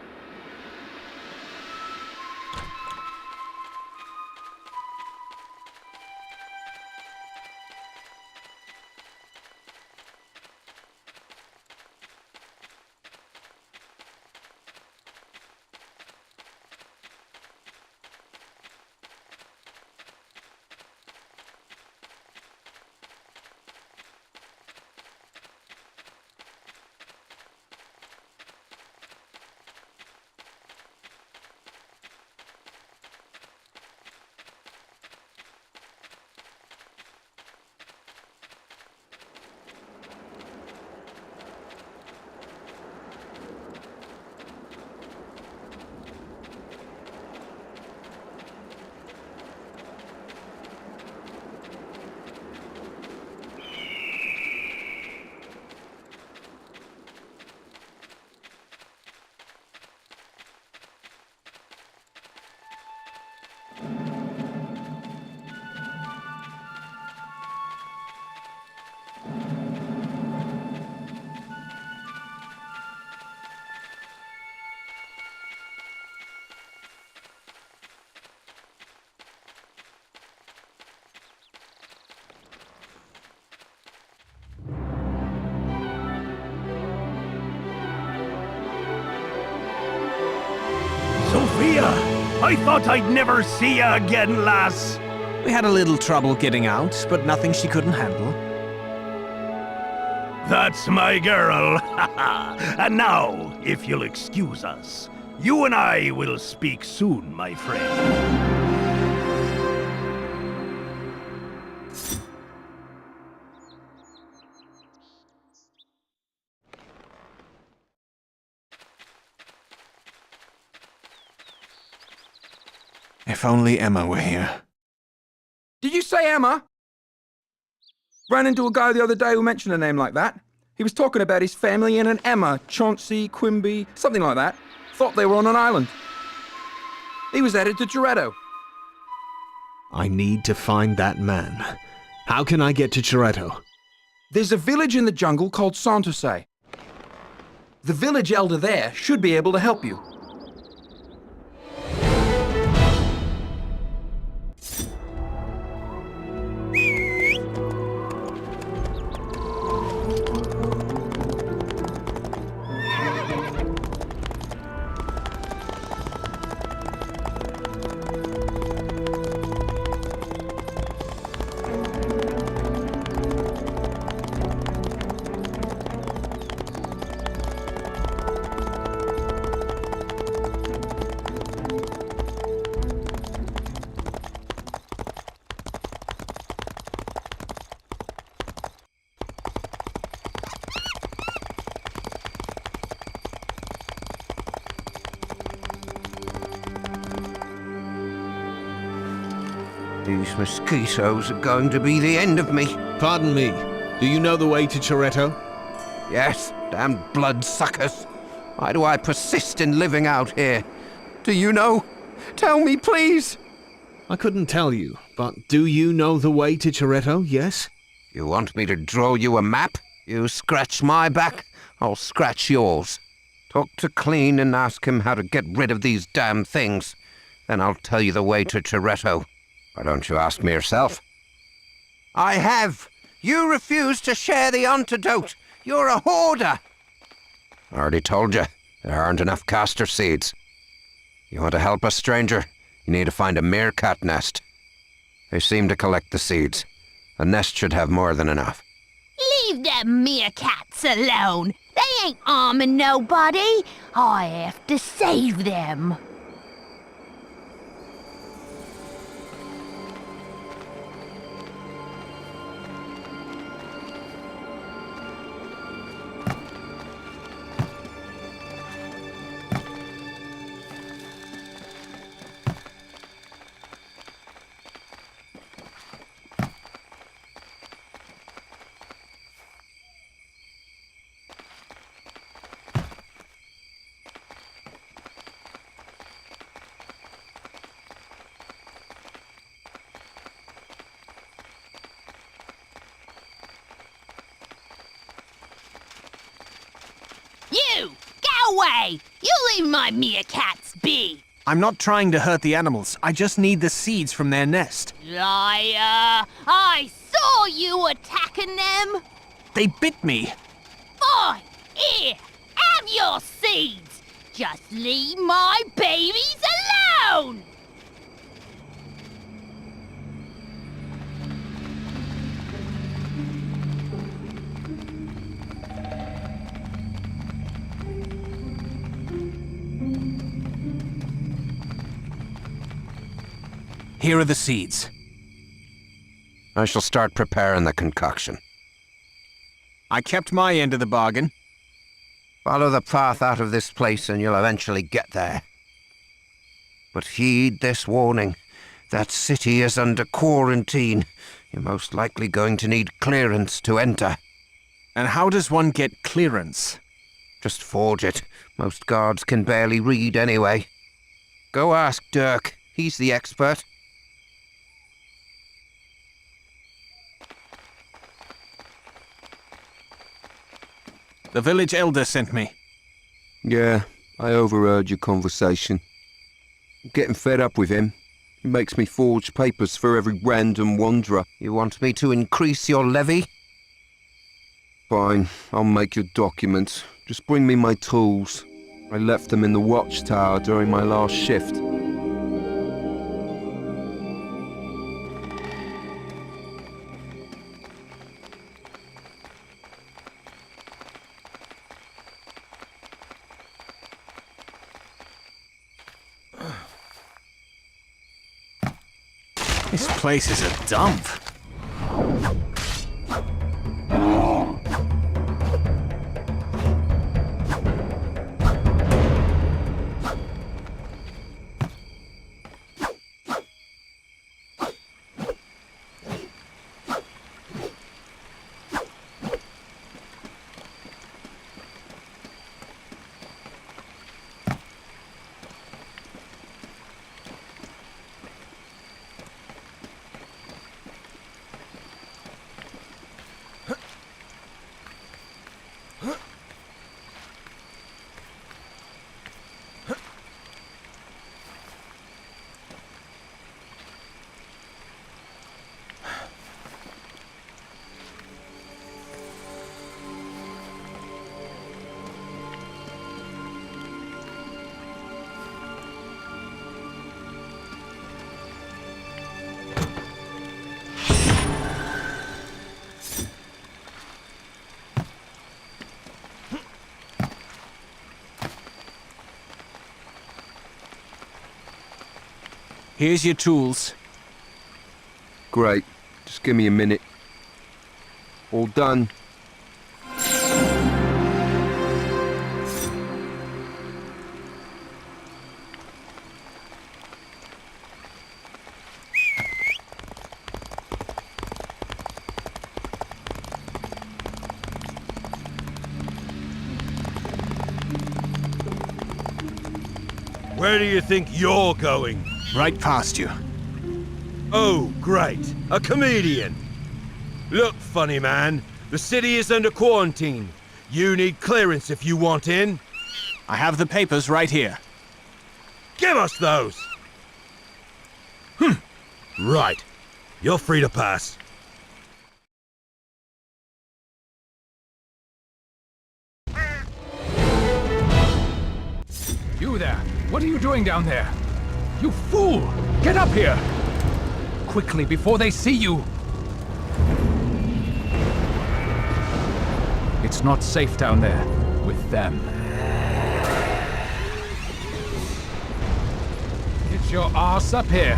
Sophia! I thought I'd never see you again, lass! We had a little trouble getting out, but nothing she couldn't handle. That's my girl! And now, if you'll excuse us, you and I will speak soon, my friend. If only Emma were here. Did you say Emma? Ran into a guy the other day who mentioned a name like that. He was talking about his family and an Emma, Chauncey, Quimby, something like that. Thought they were on an island. He was headed to Toretto. I need to find that man. How can I get to Toretto? There's a village in the jungle called Santorsay. The village elder there should be able to help you. These mosquitoes are going to be the end of me. Pardon me. Do you know the way to Toretto? Yes, damn bloodsuckers. Why do I persist in living out here? Do you know? Tell me, please. I couldn't tell you, but do you know the way to Toretto, yes? You want me to draw you a map? You scratch my back, I'll scratch yours. Talk to Clean and ask him how to get rid of these damn things. Then I'll tell you the way to Toretto. Why don't you ask me yourself? I have! You refuse to share the antidote! You're a hoarder! I already told you, there aren't enough castor seeds. You want to help us, stranger? You need to find a meerkat nest. They seem to collect the seeds. A nest should have more than enough. Leave them meerkats alone! They ain't harming nobody! I have to save them! You! Go away! You leave my meerkats be! I'm not trying to hurt the animals. I just need the seeds from their nest. Liar! I saw you attacking them! They bit me. Fine! Here! Have your seeds! Just leave my babies alone! Here are the seeds. I shall start preparing the concoction. I kept my end of the bargain. Follow the path out of this place and you'll eventually get there. But heed this warning. That city is under quarantine. You're most likely going to need clearance to enter. And how does one get clearance? Just forge it. Most guards can barely read anyway. Go ask Dirk. He's the expert. The village elder sent me. Yeah, I overheard your conversation. I'm getting fed up with him. He makes me forge papers for every random wanderer. You want me to increase your levy? Fine, I'll make your documents. Just bring me my tools. I left them in the watchtower during my last shift. This place is a dump. Here's your tools. Great. Just give me a minute. All done. Where do you think you're going? Right past you. Oh, great. A comedian. Look, funny man, the city is under quarantine. You need clearance if you want in. I have the papers right here. Give us those! Right. You're free to pass. You there! What are you doing down there? You fool! Get up here! Quickly, before they see you! It's not safe down there with them. Get your ass up here!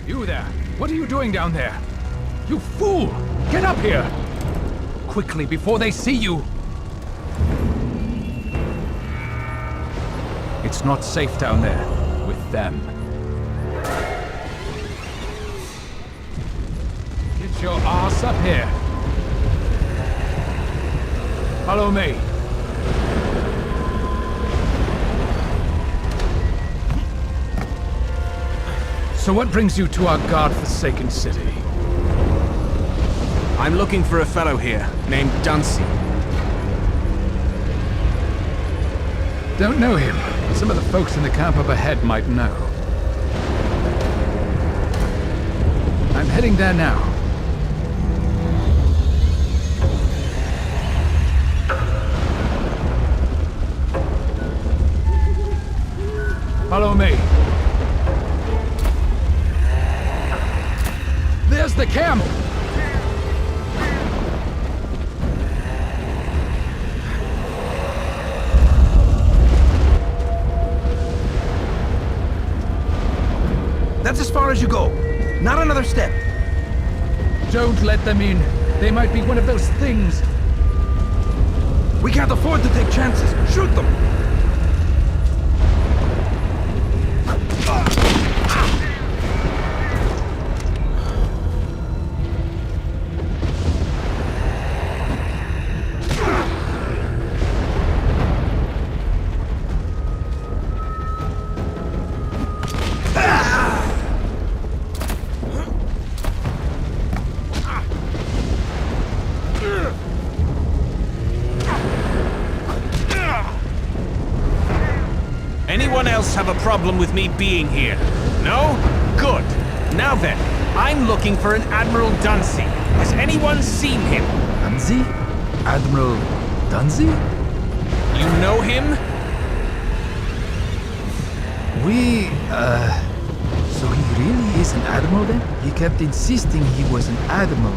You there! What are you doing down there? You fool! Get up here! Quickly, before they see you! It's not safe down there with them. Get your ass up here! Follow me! So what brings you to our god-forsaken city? I'm looking for a fellow here, named Dunsey. Don't know him. Some of the folks in the camp up ahead might know. I'm heading there now. Follow me. There's the camp! That's as far as you go. Not another step. Don't let them in. They might be one of those things. We can't afford to take chances. Shoot them! Anyone else have a problem with me being here? No? Good. Now then, I'm looking for an Admiral Dunsey. Has anyone seen him? Dunsey? Admiral Dunsey? You know him? So he really is an admiral then? He kept insisting he was an admiral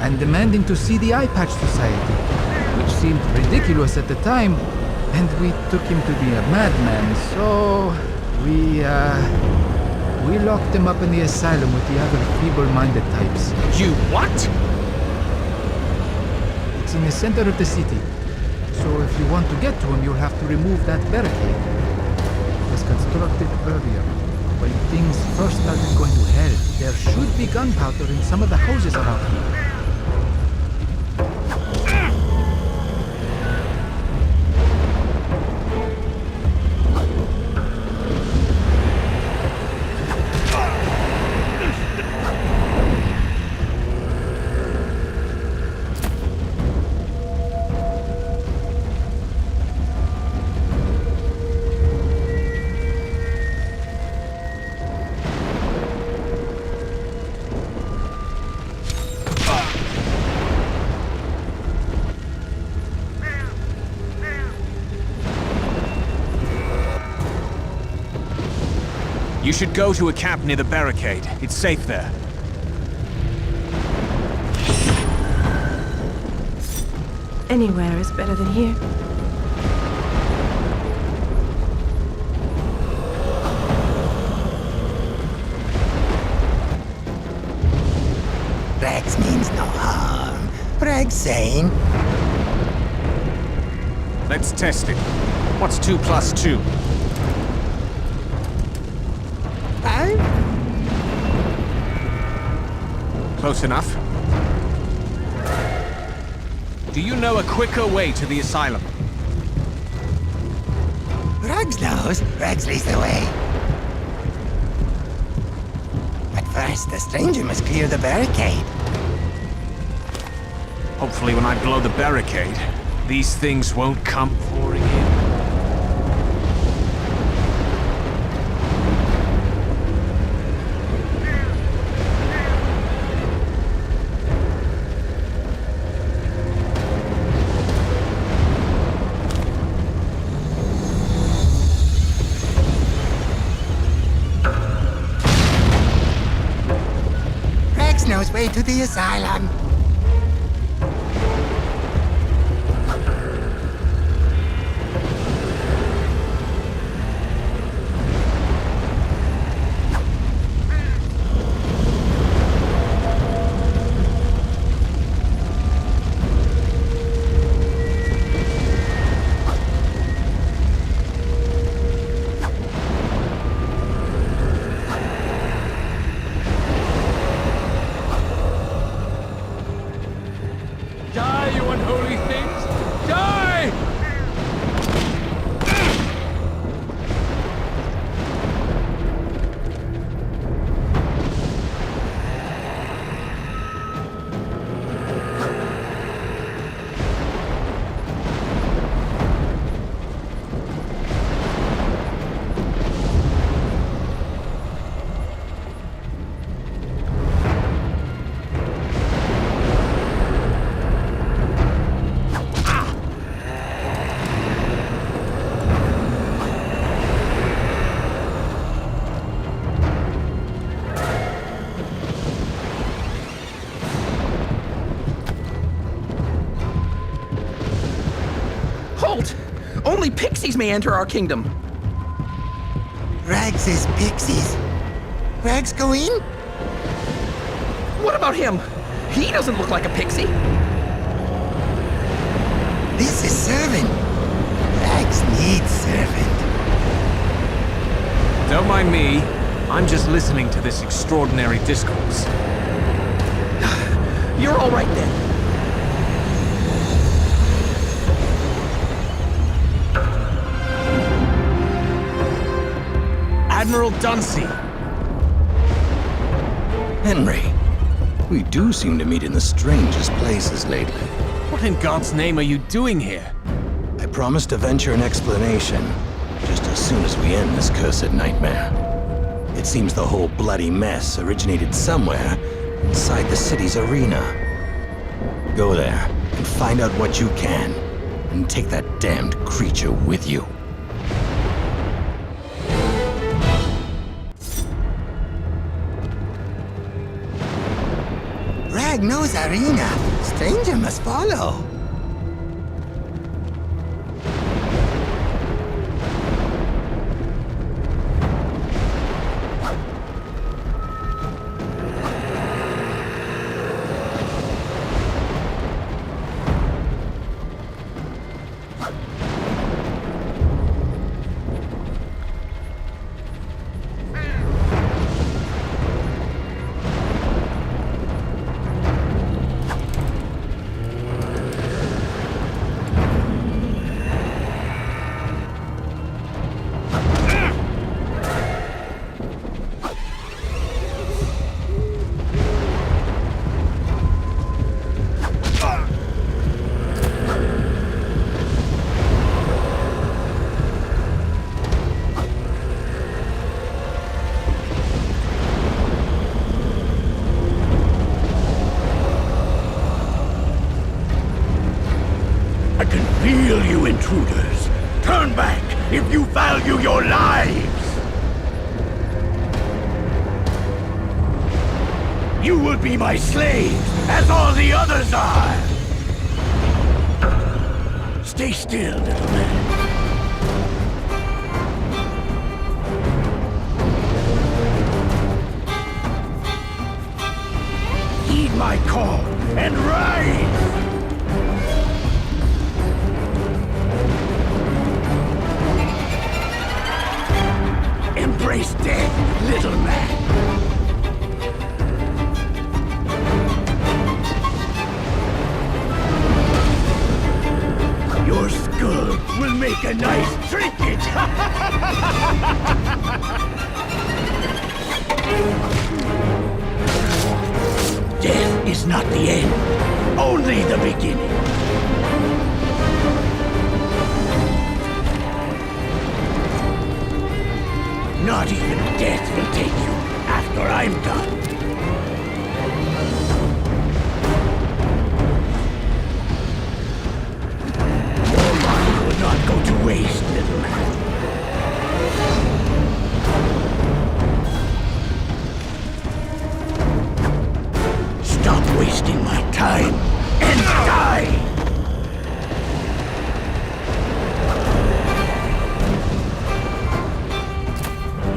and demanding to see the Eye Patch Society, which seemed ridiculous at the time, and we took him to be a madman, so we locked him up in the asylum with the other feeble-minded types. You what? It's in the center of the city, so if you want to get to him, you'll have to remove that barricade. It was constructed earlier. When things first started going to hell, there should be gunpowder in some of the houses around here. You should go to a camp near the barricade. It's safe there. Anywhere is better than here. Rags means no harm. Rags sane. Let's test it. What's 2 plus 2? 5? Close enough. Do you know a quicker way to the asylum? Rags knows. Rags leads the way. But first, the stranger must clear the barricade. Hopefully when I blow the barricade, these things won't come pouring in. Rags knows way to the asylum. me enter our kingdom. Rag says pixies. Rags go in? What about him? He doesn't look like a pixie. This is servant. Rags needs servant. Don't mind me. I'm just listening to this extraordinary discourse. You're all right then. Admiral Dunsey. Henry, we do seem to meet in the strangest places lately. What in God's name are you doing here? I promised to venture an explanation just as soon as we end this cursed nightmare. It seems the whole bloody mess originated somewhere inside the city's arena. Go there and find out what you can, and take that damned creature with you. Rag knows arena. Stranger must follow. Feel you intruders. Turn back if you value your lives. You will be my slaves, as all the others are. Stay still, little man. Heed my call and rise. Embrace death, little man. Your skull will make a nice trinket. Death is not the end, only the beginning. Not even death will take you after I'm done. Your life will not go to waste, little man. Stop wasting my time and die!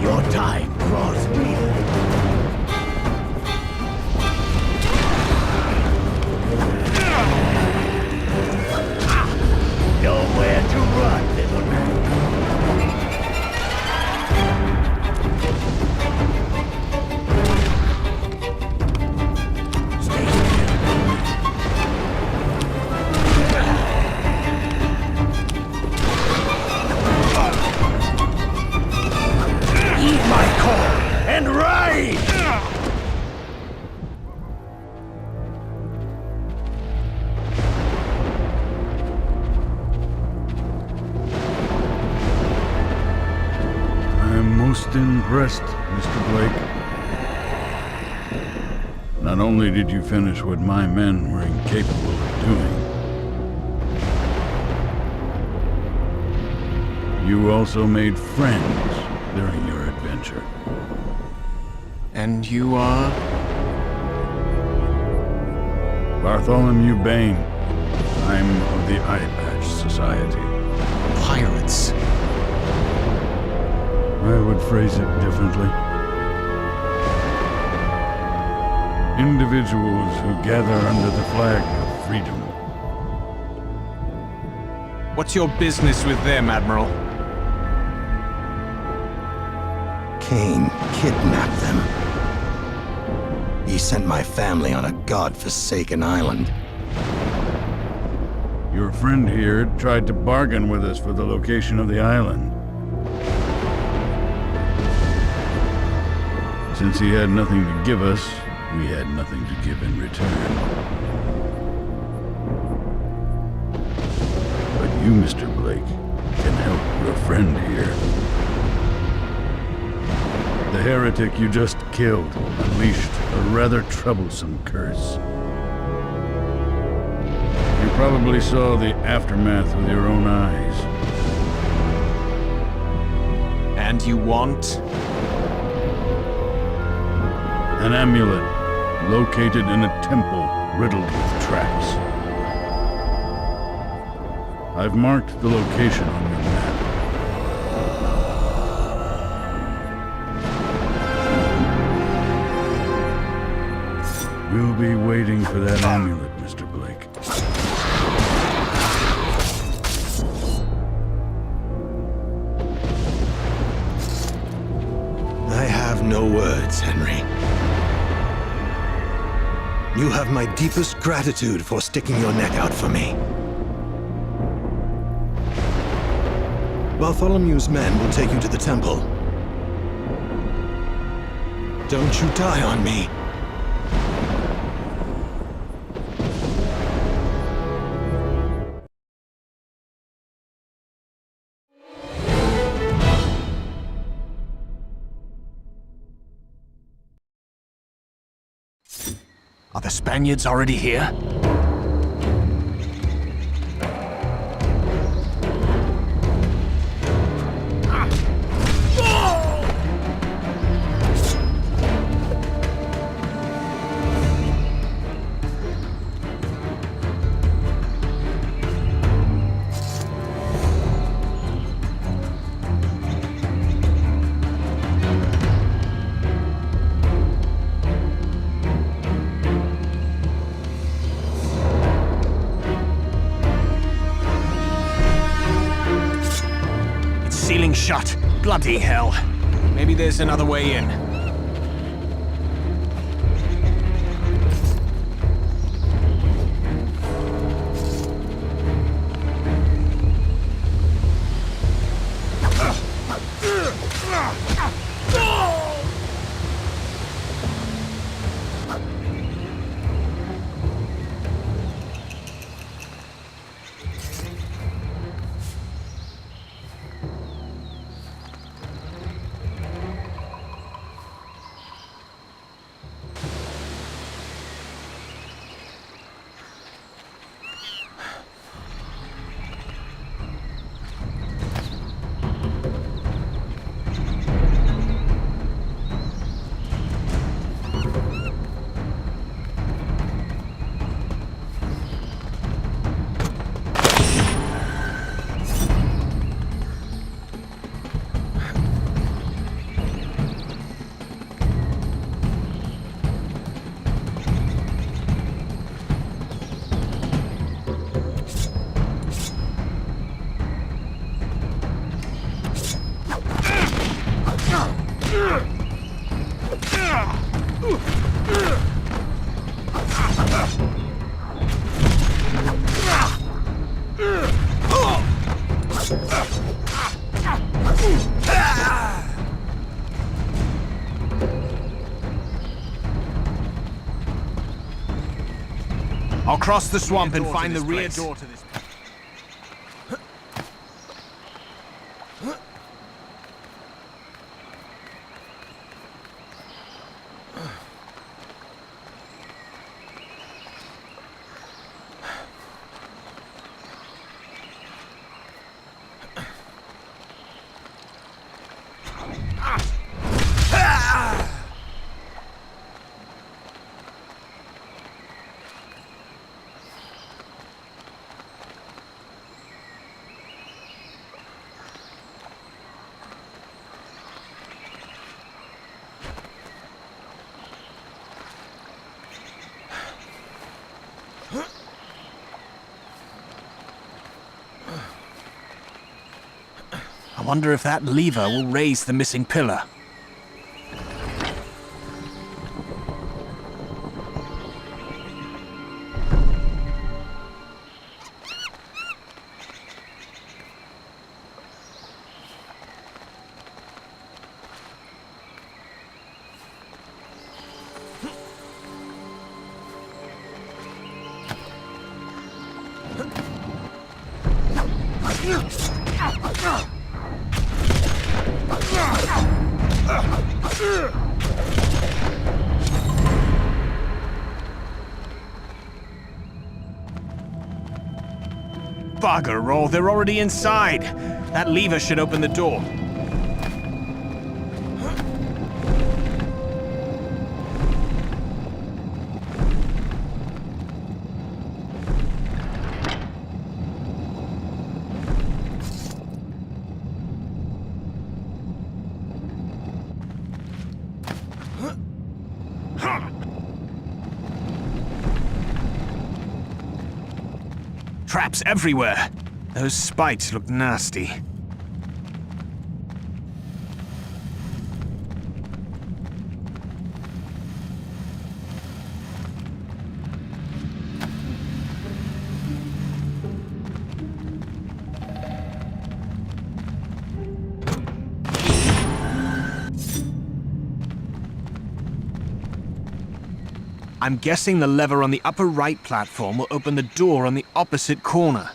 Your time draws near. Nowhere to run, little man. Stay Heed my call and rise! I am most impressed, Mr. Blake. Not only did you finish what my men were incapable of doing, you also made friends during your adventure. And you are? Bartholomew Bane. I'm of the Eye Patch Society. Pirates? I would phrase it differently. Individuals who gather under the flag of freedom. What's your business with them, Admiral? Kane kidnapped them. He sent my family on a god-forsaken island. Your friend here tried to bargain with us for the location of the island. Since he had nothing to give us, we had nothing to give in return. But you, Mr. Blake, can help your friend here. The heretic you just killed unleashed a rather troublesome curse. You probably saw the aftermath with your own eyes. And you want? An amulet located in a temple riddled with traps. I've marked the location on your map. We'll be waiting for that amulet, Mr. Blake. I have no words, Henry. You have my deepest gratitude for sticking your neck out for me. Bartholomew's men will take you to the temple. Don't you die on me. Are the Spaniards already here? Ceiling shut. Bloody hell. Maybe there's another way in. I'll cross the swamp and find the rear door to this. wonder if that lever will raise the missing pillar. Bugger all, they're already inside. That lever should open the door. Traps everywhere. Those spikes look nasty. I'm guessing the lever on the upper right platform will open the door on the opposite corner.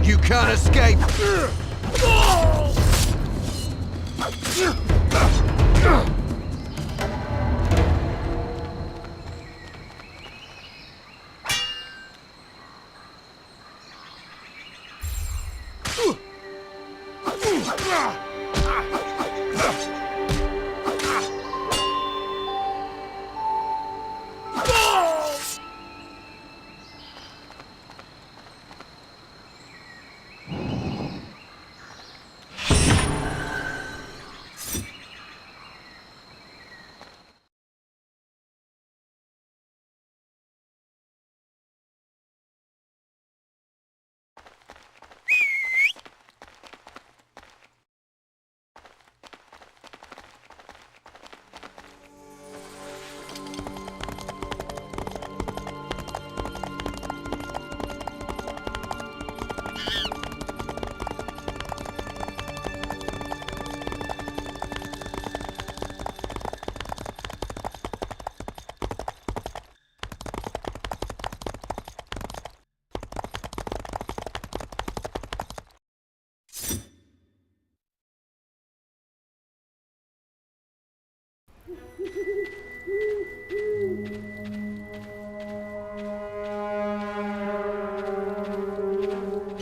You can't escape!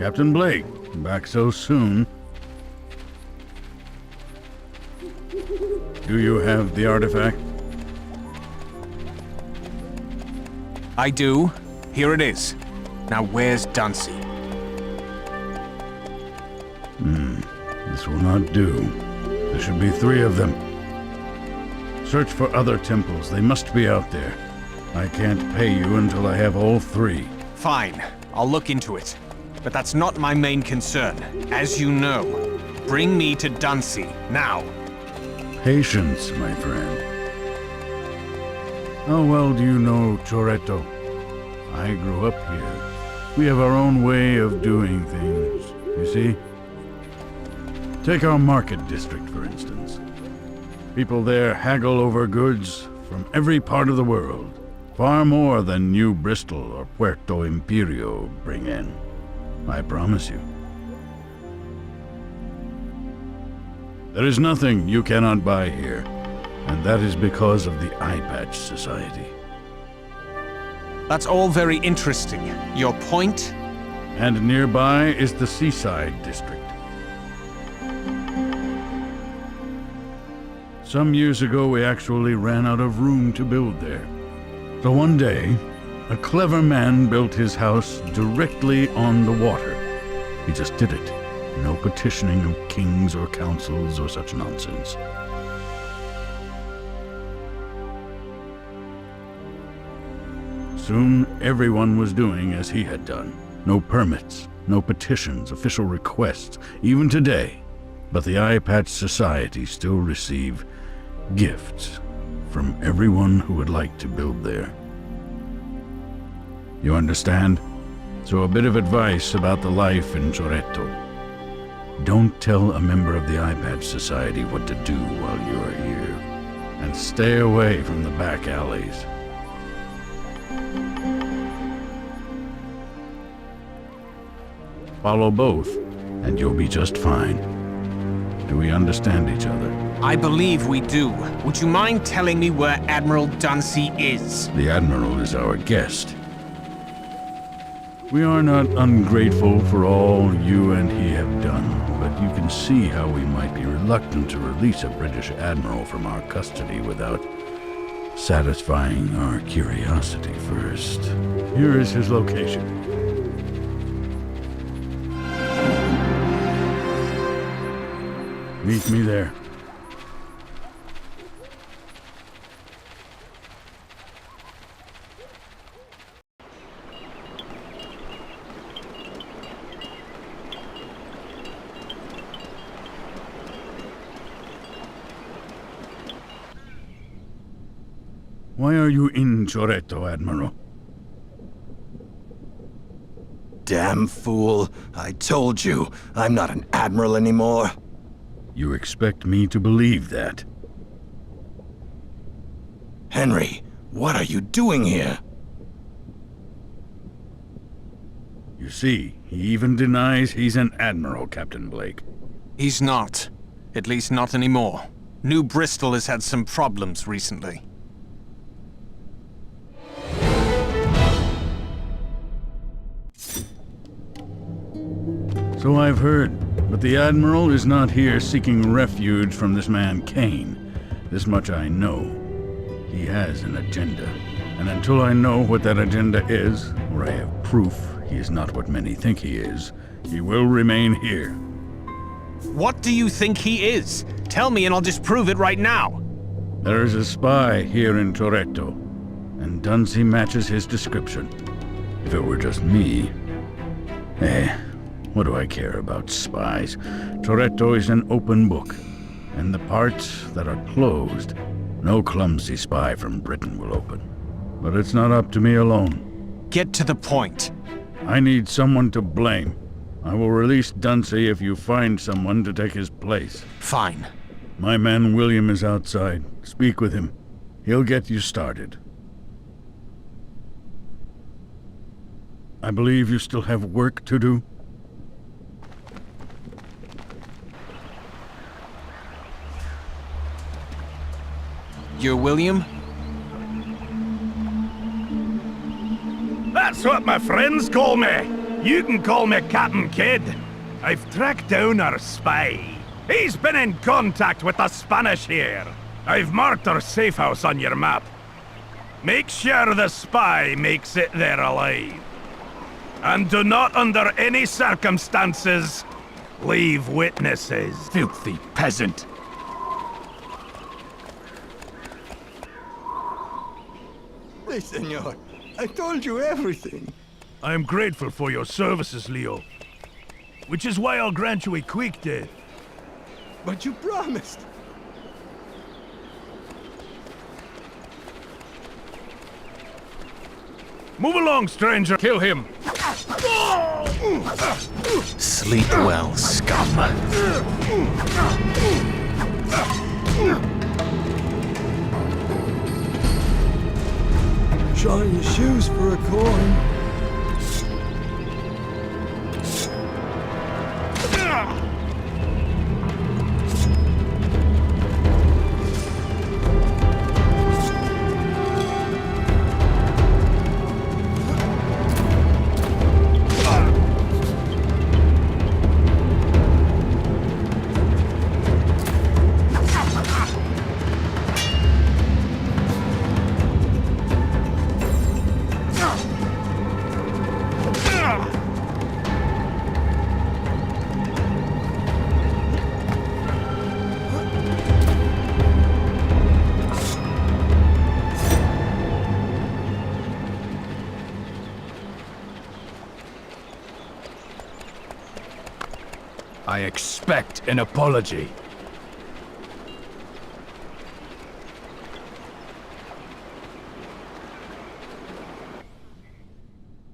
Captain Blake, back so soon. Do you have the artifact? I do. Here it is. Now where's Dunsey? This will not do. There should be 3 of them. Search for other temples. They must be out there. I can't pay you until I have all 3. Fine. I'll look into it. But that's not my main concern. As you know, bring me to Dunsey, now. Patience, my friend. How well do you know Choretto? I grew up here. We have our own way of doing things, you see? Take our market district, for instance. People there haggle over goods from every part of the world. Far more than New Bristol or Puerto Imperio bring in. I promise you. There is nothing you cannot buy here, and that is because of the Eye Patch Society. That's all very interesting. Your point? And nearby is the Seaside District. Some years ago, we actually ran out of room to build there. So one day, a clever man built his house directly on the water. He just did it. No petitioning of kings or councils or such nonsense. Soon, everyone was doing as he had done. No permits, no petitions, official requests, even today. But the Eye Patch Society still receive gifts from everyone who would like to build there. You understand? So a bit of advice about the life in Choretto. Don't tell a member of the Eye Patch Society what to do while you are here. And stay away from the back alleys. Follow both, and you'll be just fine. Do we understand each other? I believe we do. Would you mind telling me where Admiral Dunsey is? The Admiral is our guest. We are not ungrateful for all you and he have done, but you can see how we might be reluctant to release a British Admiral from our custody without satisfying our curiosity first. Here is his location. Meet me there. Why are you in Choretto, Admiral? Damn fool. I told you, I'm not an admiral anymore. You expect me to believe that? Henry, what are you doing here? You see, he even denies he's an admiral, Captain Blake. He's not. At least not anymore. New Bristol has had some problems recently. So I've heard, but the Admiral is not here seeking refuge from this man Kane. This much I know. He has an agenda, and until I know what that agenda is, or I have proof he is not what many think he is, he will remain here. What do you think he is? Tell me and I'll disprove it right now. There is a spy here in Choretto, and Dunsey matches his description. If it were just me... what do I care about spies? Choretto is an open book, and the parts that are closed, no clumsy spy from Britain will open. But it's not up to me alone. Get to the point. I need someone to blame. I will release Dunsey if you find someone to take his place. Fine. My man William is outside. Speak with him. He'll get you started. I believe you still have work to do. You're William? That's what my friends call me. You can call me Captain Kidd. I've tracked down our spy. He's been in contact with the Spanish here. I've marked our safe house on your map. Make sure the spy makes it there alive. And do not under any circumstances leave witnesses. Filthy peasant. Hey, senor. I told you everything. I am grateful for your services, Leo. Which is why I'll grant you a quick death. But you promised. Move along, stranger. Kill him. Sleep well, scum. Shine your shoes for a coin. I expect an apology.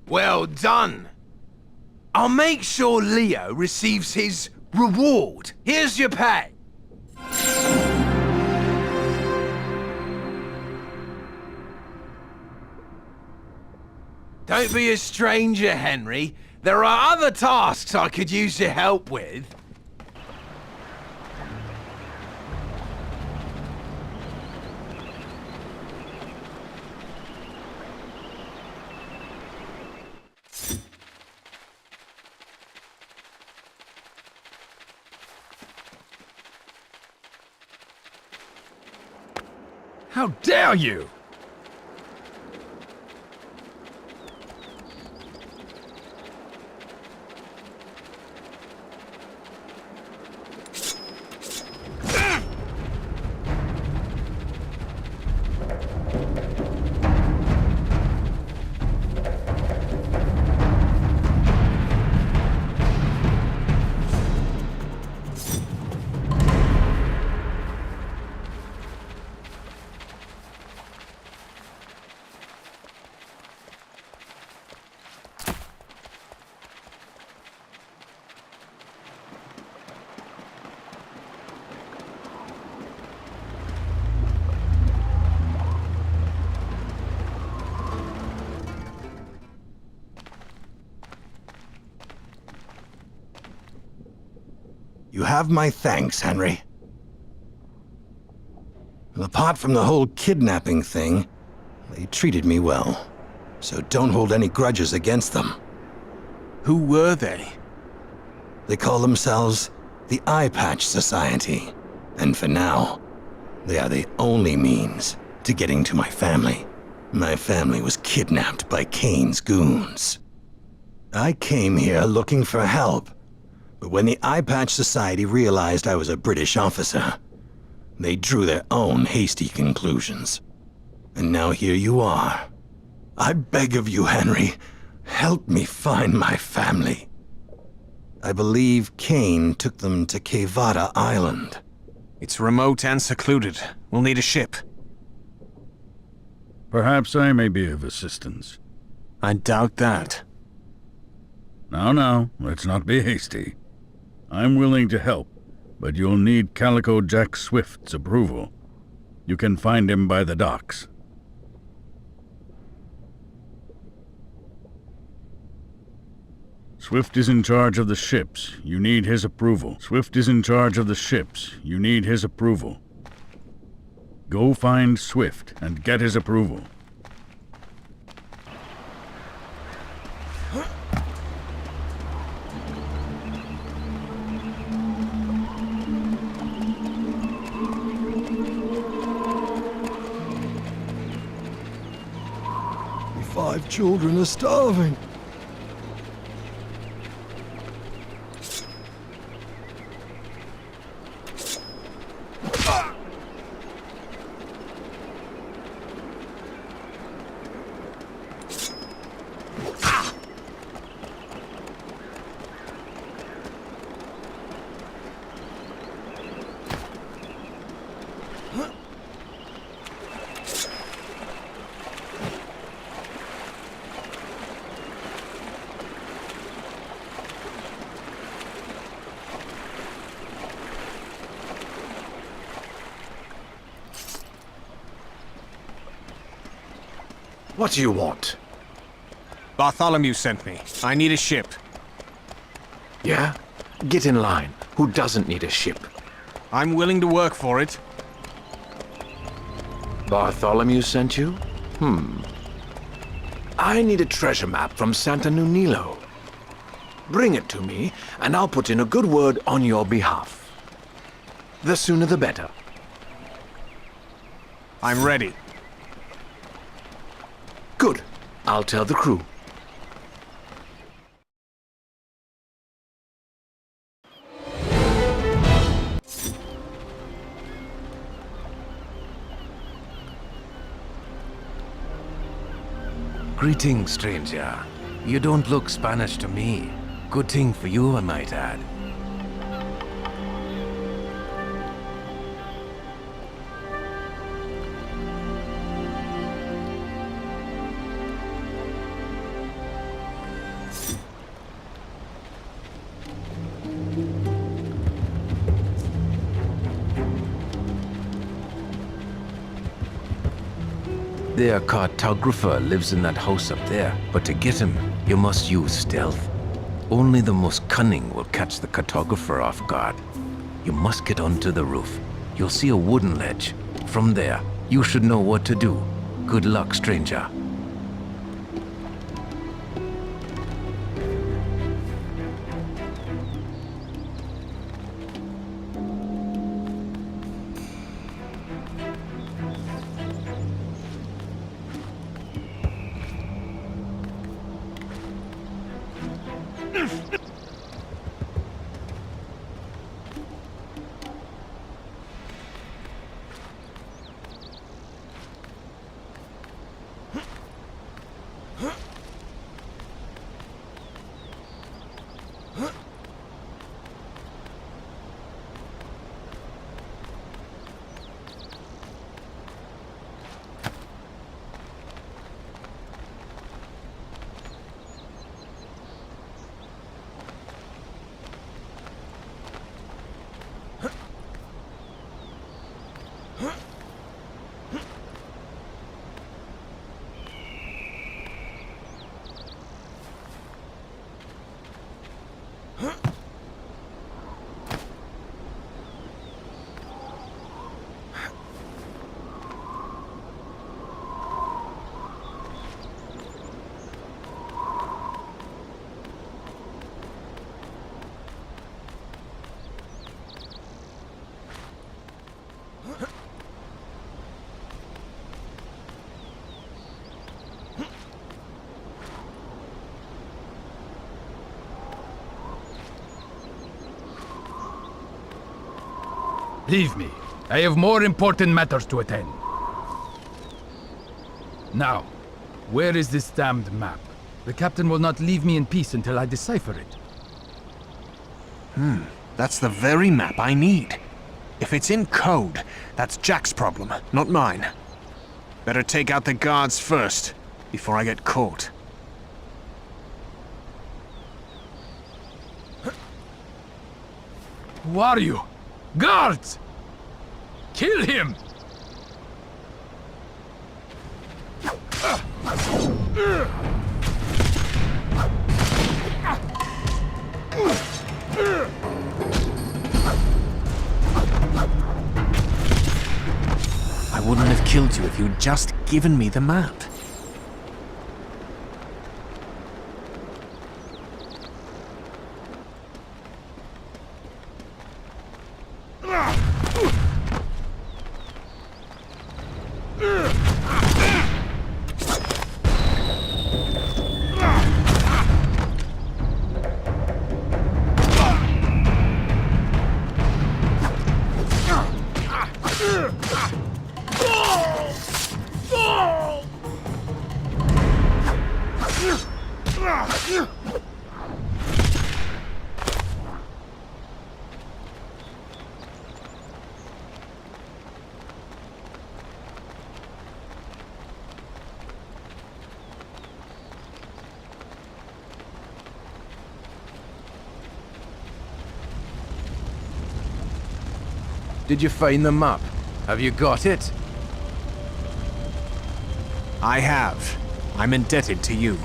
Well done. I'll make sure Leo receives his reward. Here's your pay. Don't be a stranger, Henry. There are other tasks I could use your help with. How dare you! You have my thanks, Henry. Apart from the whole kidnapping thing, they treated me well. So don't hold any grudges against them. Who were they? They call themselves the Eye Patch Society. And for now, they are the only means to getting to my family. My family was kidnapped by Kane's goons. I came here looking for help. But when the Eye Patch Society realized I was a British officer, they drew their own hasty conclusions. And now here you are. I beg of you, Henry, help me find my family. I believe Kane took them to Kevada Island. It's remote and secluded. We'll need a ship. Perhaps I may be of assistance. I doubt that. Now, let's not be hasty. I'm willing to help, but you'll need Calico Jack Swift's approval. You can find him by the docks. Swift is in charge of the ships. You need his approval. Swift is in charge of the ships. You need his approval. Go find Swift and get his approval. 5 children are starving. What do you want? Bartholomew sent me. I need a ship. Yeah? Get in line. Who doesn't need a ship? I'm willing to work for it. Bartholomew sent you? I need a treasure map from Santa Nunilo. Bring it to me, and I'll put in a good word on your behalf. The sooner the better. I'm ready. Good. I'll tell the crew. Greetings, stranger. You don't look Spanish to me. Good thing for you, I might add. Their cartographer lives in that house up there, but to get him, you must use stealth. Only the most cunning will catch the cartographer off guard. You must get onto the roof. You'll see a wooden ledge. From there, you should know what to do. Good luck, stranger. Leave me. I have more important matters to attend. Now, where is this damned map? The captain will not leave me in peace until I decipher it. That's the very map I need. If it's in code, that's Jack's problem, not mine. Better take out the guards first, before I get caught. Who are you? Guards! Kill him! I wouldn't have killed you if you'd just given me the map. Did you find the map? Have you got it? I have. I'm indebted to you.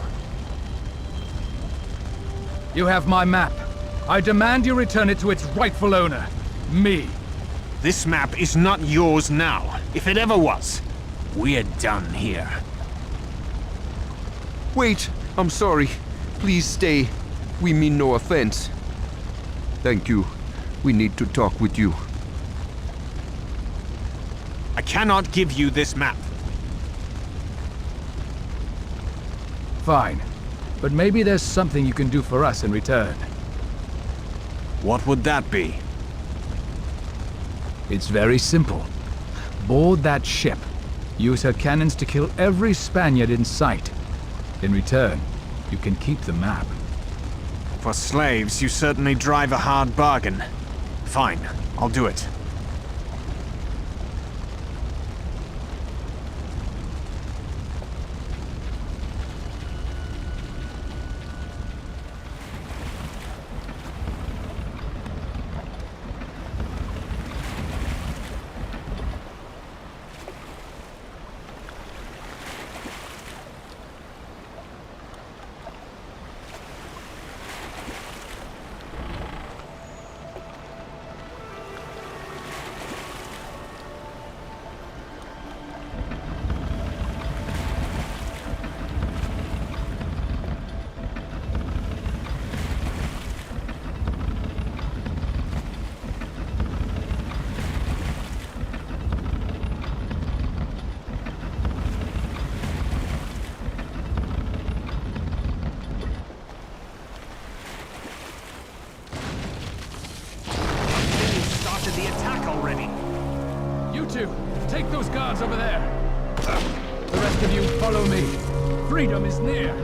You have my map. I demand you return it to its rightful owner, me. This map is not yours now, if it ever was. We're done here. Wait, I'm sorry. Please stay. We mean no offense. Thank you. We need to talk with you. I cannot give you this map. Fine. But maybe there's something you can do for us in return. What would that be? It's very simple. Board that ship. Use her cannons to kill every Spaniard in sight. In return, you can keep the map. For slaves, you certainly drive a hard bargain. Fine, I'll do it. The attack already. You two, take those guards over there. The rest of you, follow me. Freedom is near.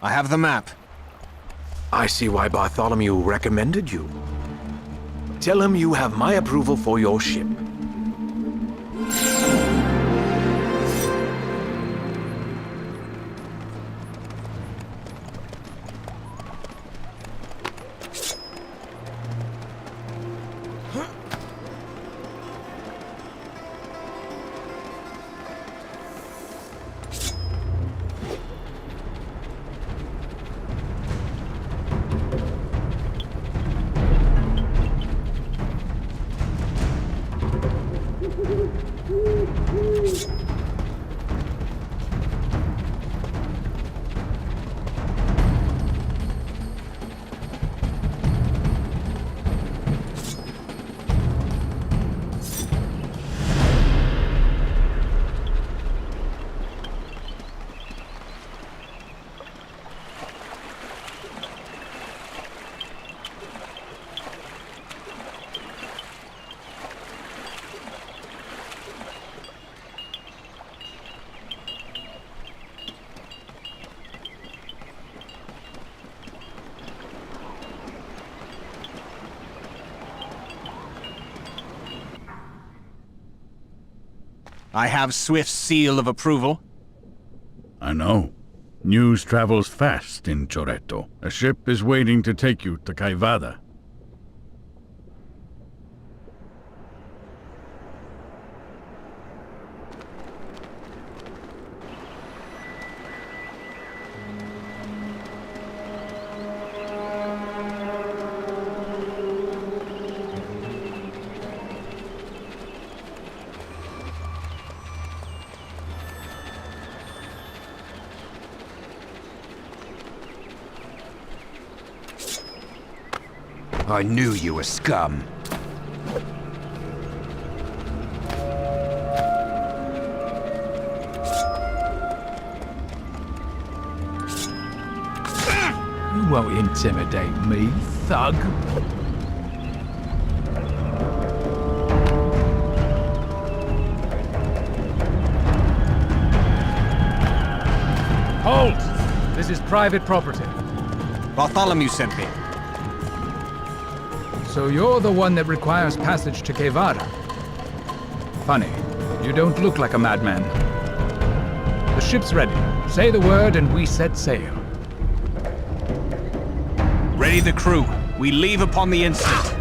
I have the map. I see why Bartholomew recommended you. Tell him you have my approval for your ship. I have Swift's seal of approval. I know. News travels fast in Choretto. A ship is waiting to take you to Caivada. I knew you were scum. You won't intimidate me, thug. Halt! This is private property. Bartholomew sent me. So you're the one that requires passage to Caivada? Funny, you don't look like a madman. The ship's ready. Say the word and we set sail. Ready the crew. We leave upon the instant.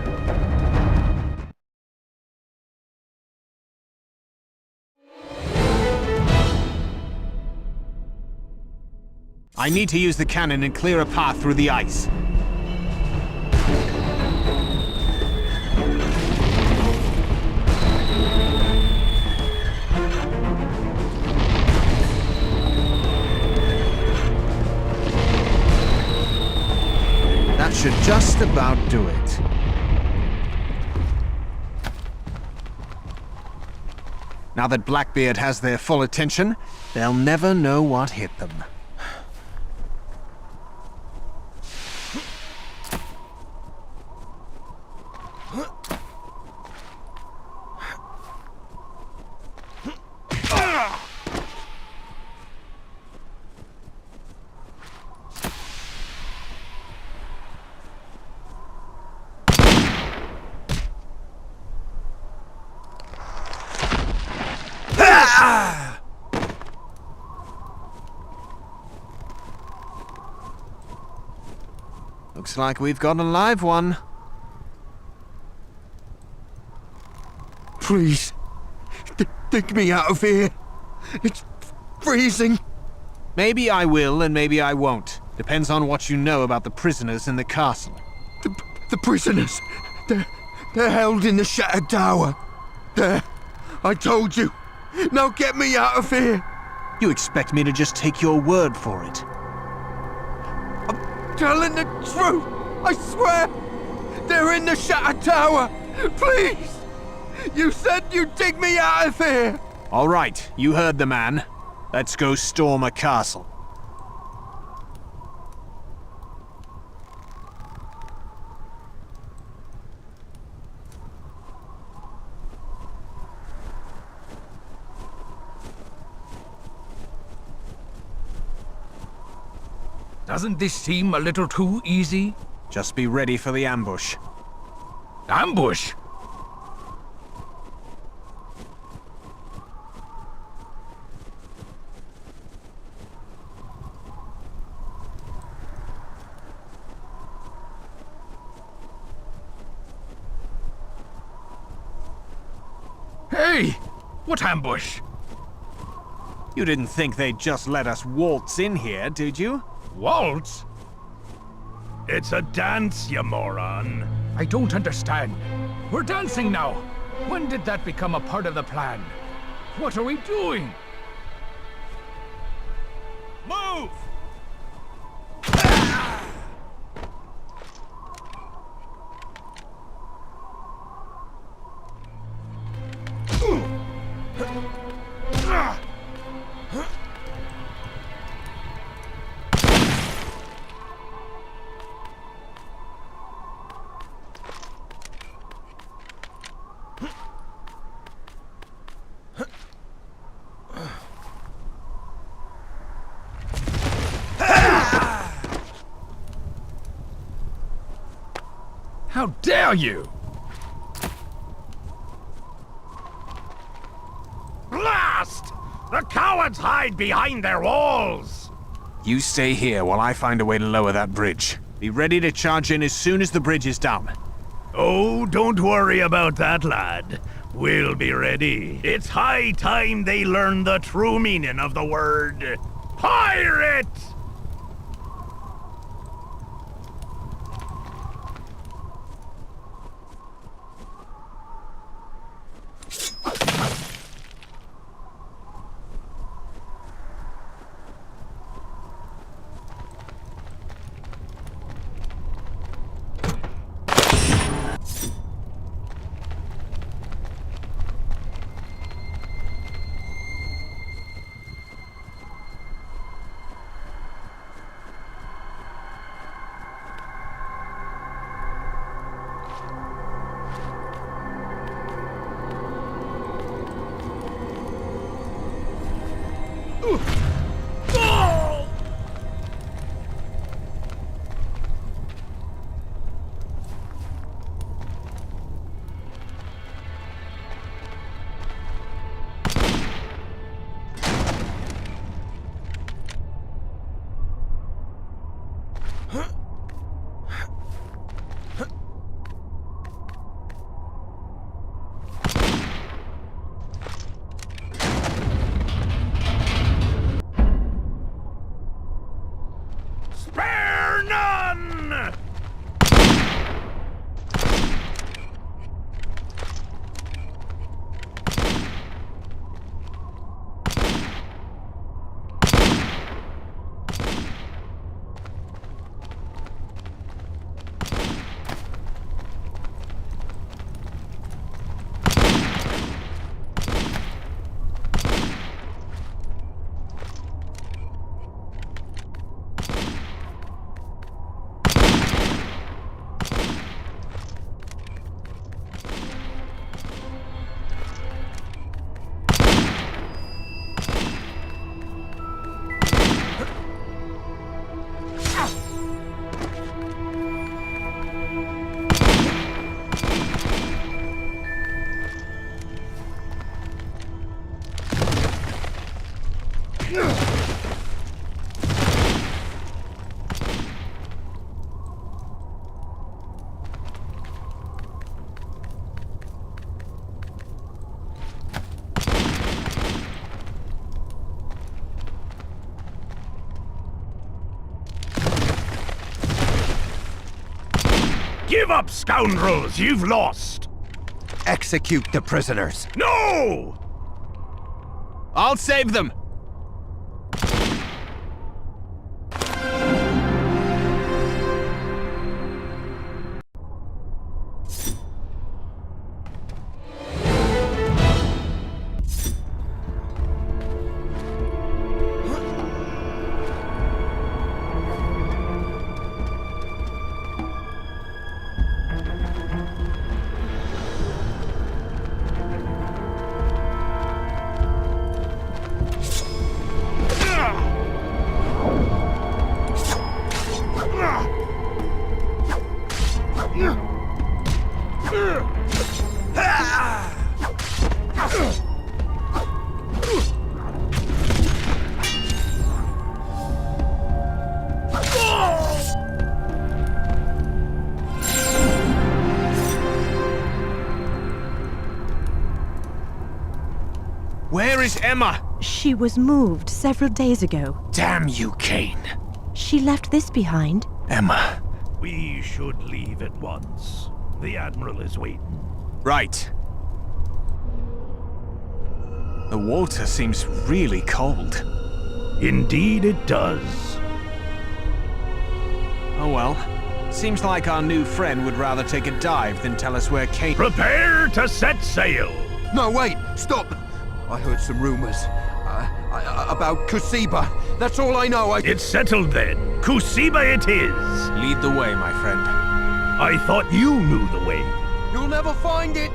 I need to use the cannon and clear a path through the ice. That should just about do it. Now that Blackbeard has their full attention, they'll never know what hit them. Looks like we've got a live one. Please, take me out of here. It's freezing. Maybe I will and maybe I won't. Depends on what you know about the prisoners in the castle. The prisoners, they're held in the shattered tower. There, I told you. Now get me out of here. You expect me to just take your word for it? Telling the truth, I swear! They're in the shattered tower! Please! You said you'd take me out of here! All right, you heard the man. Let's go storm a castle. Doesn't this seem a little too easy? Just be ready for the ambush. Ambush? Hey! What ambush? You didn't think they'd just let us waltz in here, did you? Waltz? It's a dance, you moron. I don't understand. We're dancing now. When did that become a part of the plan? What are we doing? Move! How dare you! Blah! Cowards hide behind their walls! You stay here while I find a way to lower that bridge. Be ready to charge in as soon as the bridge is down. Oh, don't worry about that, lad. We'll be ready. It's high time they learn the true meaning of the word pirate! Give up, scoundrels! You've lost! Execute the prisoners. No! I'll save them! Where is Emma? She was moved several days ago. Damn you, Kane. She left this behind. Emma. We should leave at once. The Admiral is waiting. Right. The water seems really cold. Indeed it does. Oh well. Seems like our new friend would rather take a dive than tell us where Kane... Prepare to set sail! No, wait! Stop! I heard some rumors. About Kusiba. That's all I know. It's settled then. Kusiba it is. Lead the way, my friend. I thought you knew the way. You'll never find it!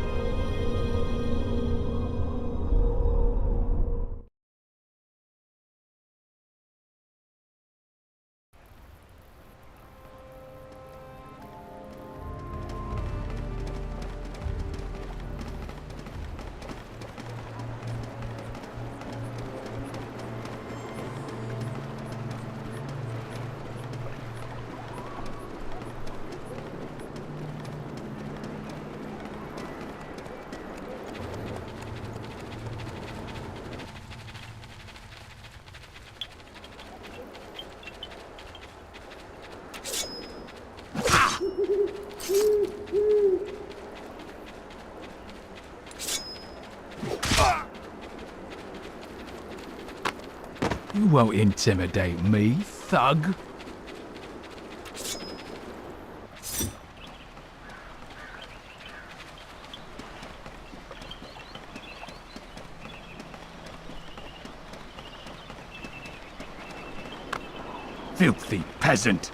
You won't intimidate me, thug. Filthy peasant!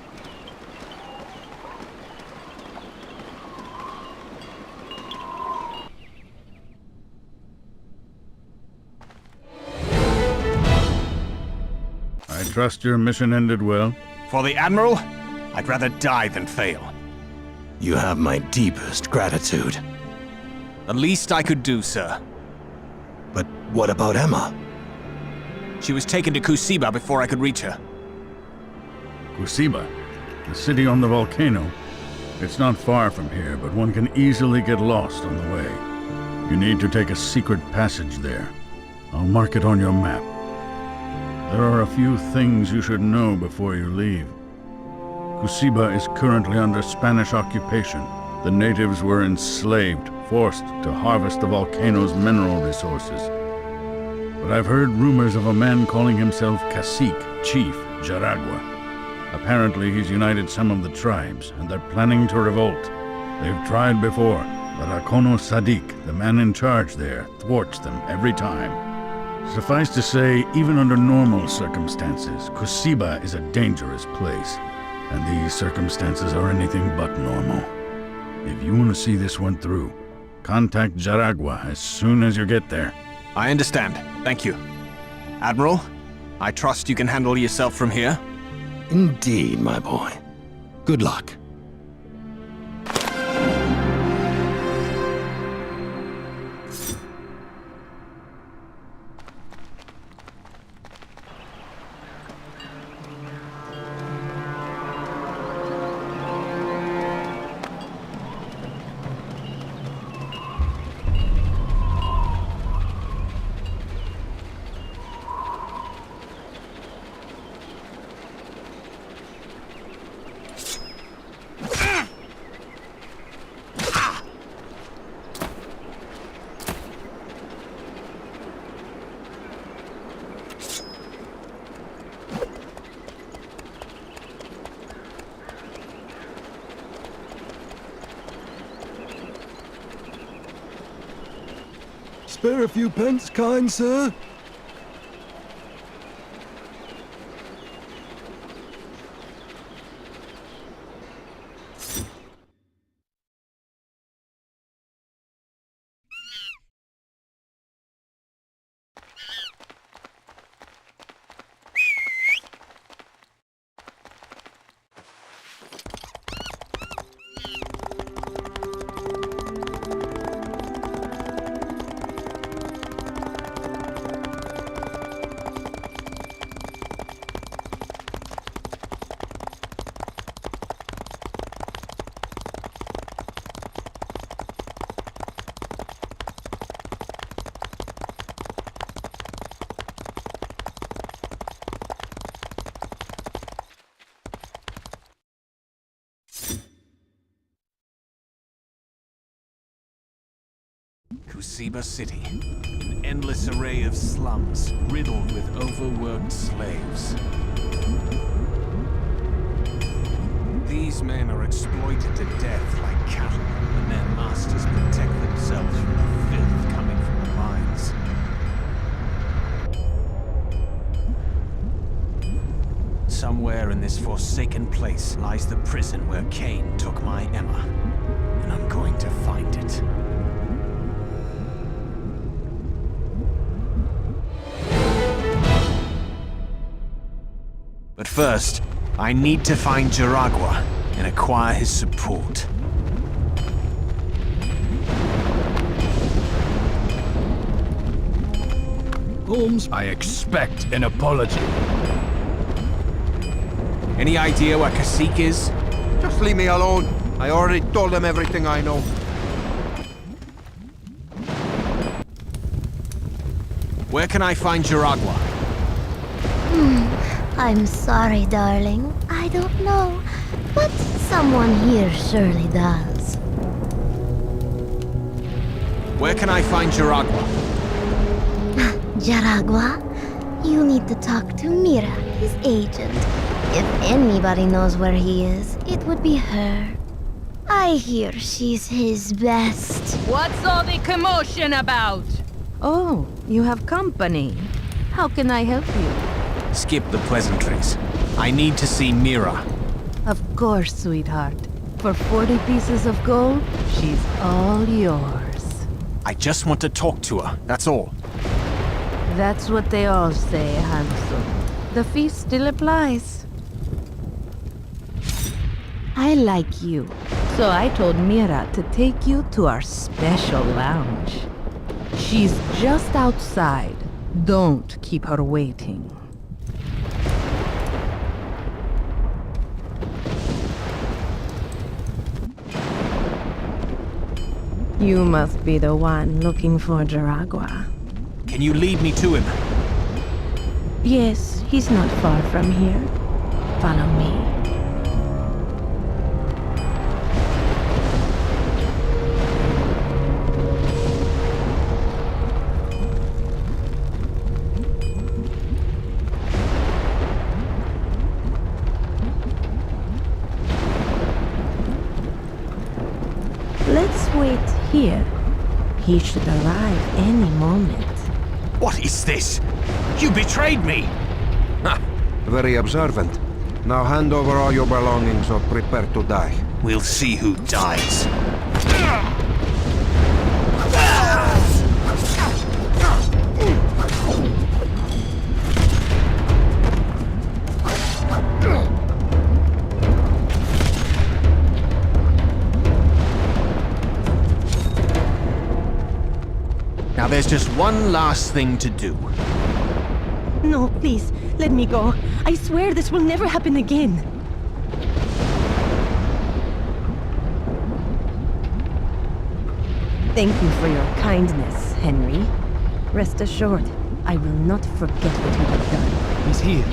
I trust your mission ended well? For the Admiral, I'd rather die than fail. You have my deepest gratitude. The least I could do, sir. But what about Emma? She was taken to Kusiba before I could reach her. Kusiba, the city on the volcano. It's not far from here, but one can easily get lost on the way. You need to take a secret passage there. I'll mark it on your map. There are a few things you should know before you leave. Kusiba is currently under Spanish occupation. The natives were enslaved, forced to harvest the volcano's mineral resources. But I've heard rumors of a man calling himself Cacique, Chief, Jaragua. Apparently he's united some of the tribes, and they're planning to revolt. They've tried before, but Akono Sadiq, the man in charge there, thwarts them every time. Suffice to say, even under normal circumstances, Kusiba is a dangerous place. And these circumstances are anything but normal. If you want to see this one through, contact Jaragua as soon as you get there. I understand. Thank you. Admiral, I trust you can handle yourself from here? Indeed, my boy. Good luck. Spare a few pence, kind sir? Kusiba City, an endless array of slums riddled with overworked slaves. These men are exploited to death like cattle when their masters protect themselves from the filth coming from the mines. Somewhere in this forsaken place lies the prison where Cain took my Emma, and I'm going to find it. But first, I need to find Jaragua and acquire his support. Holmes, I expect an apology. Any idea where Cacique is? Just leave me alone. I already told him everything I know. Where can I find Jaragua? I'm sorry, darling. I don't know. But someone here surely does. Where can I find Jaragua? Jaragua? You need to talk to Mira, his agent. If anybody knows where he is, it would be her. I hear she's his best. What's all the commotion about? Oh, you have company. How can I help you? Skip the pleasantries. I need to see Mira. Of course, sweetheart. For 40 pieces of gold, she's all yours. I just want to talk to her, that's all. That's what they all say, handsome. The fee still applies. I like you, so I told Mira to take you to our special lounge. She's just outside. Don't keep her waiting. You must be the one looking for Jaragua. Can you lead me to him? Yes, he's not far from here. Follow me. Let's wait here. He should arrive any moment. What is this? You betrayed me! Very observant. Now hand over all your belongings or prepare to die. We'll see who dies. Now there's just one last thing to do. No, please, let me go. I swear this will never happen again. Thank you for your kindness, Henry. Rest assured, I will not forget what you have done. He's here,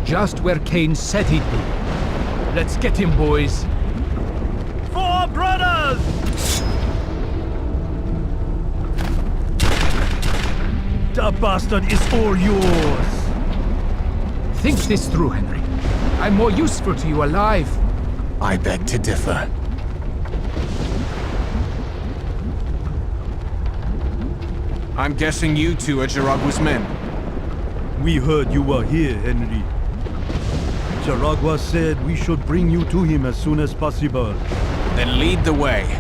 just where Kane said he'd be. Let's get him, boys. For brothers! The bastard is all yours! Think this through, Henry. I'm more useful to you alive. I beg to differ. I'm guessing you two are Jaragua's men. We heard you were here, Henry. Jaragua said we should bring you to him as soon as possible. Then lead the way.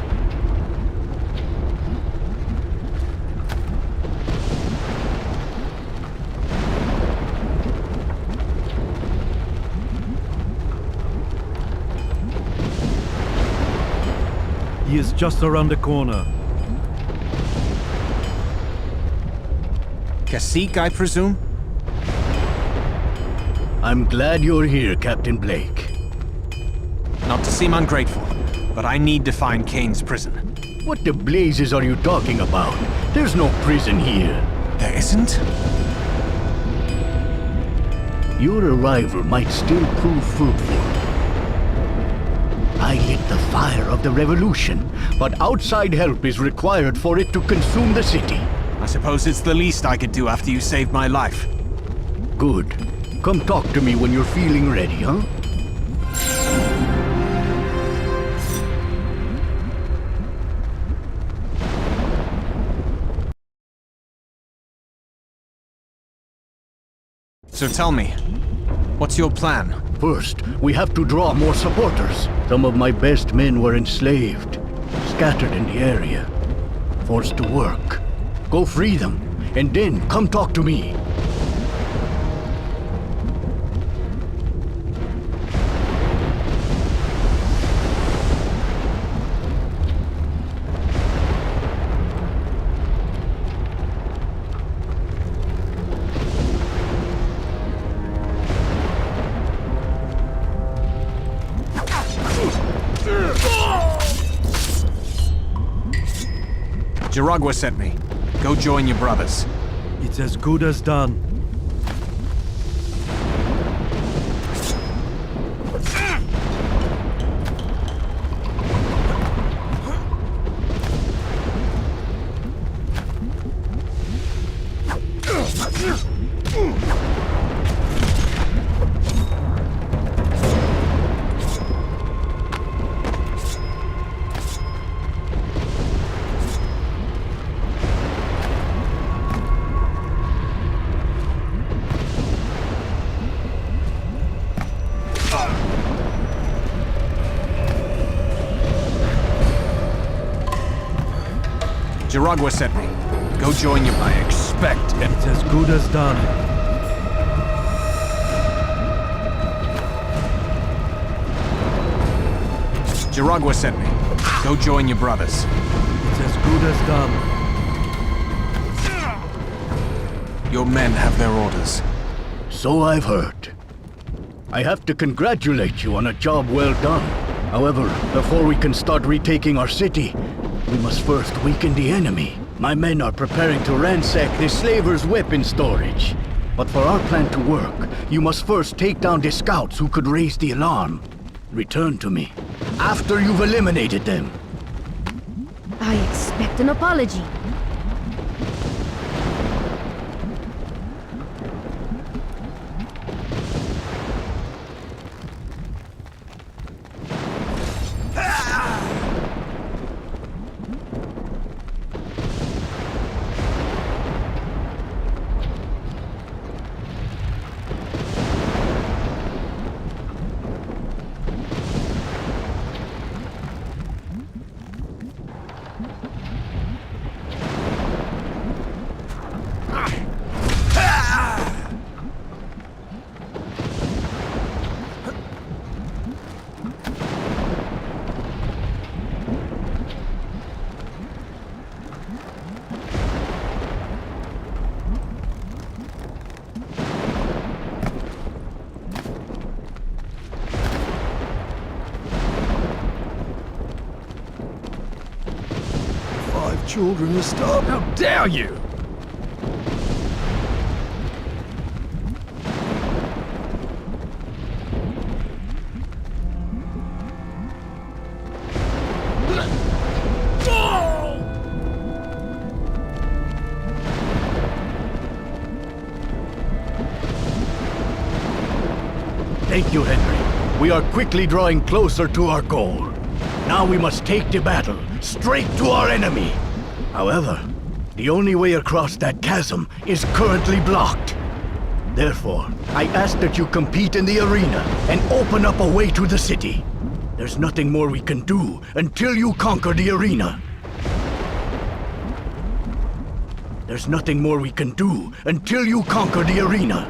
He is just around the corner. Cacique, I presume? I'm glad you're here, Captain Blake. Not to seem ungrateful, but I need to find Kane's prison. What the blazes are you talking about? There's no prison here. There isn't? Your arrival might still prove fruitful. I lit the fire of the revolution, but outside help is required for it to consume the city. I suppose it's the least I could do after you saved my life. Good. Come talk to me when you're feeling ready, huh? So tell me, what's your plan? First, we have to draw more supporters. Some of my best men were enslaved, scattered in the area, forced to work. Go free them, and then come talk to me. Jaragua sent me. Go join your brothers. It's as good as done. Jaragua sent me. Go join your... I expect it's as good as done. Jaragua sent me. Go join your brothers. It's as good as done. Your men have their orders. So I've heard. I have to congratulate you on a job well done. However, before we can start retaking our city, we must first weaken the enemy. My men are preparing to ransack the slavers' weapon storage. But for our plan to work, you must first take down the scouts who could raise the alarm. Return to me after you've eliminated them. I expect an apology. Children are starving. How dare you! Thank you, Henry. We are quickly drawing closer to our goal. Now we must take the battle straight to our enemy. However, the only way across that chasm is currently blocked. Therefore, I ask that you compete in the arena and open up a way to the city. There's nothing more we can do until you conquer the arena. There's nothing more we can do until you conquer the arena.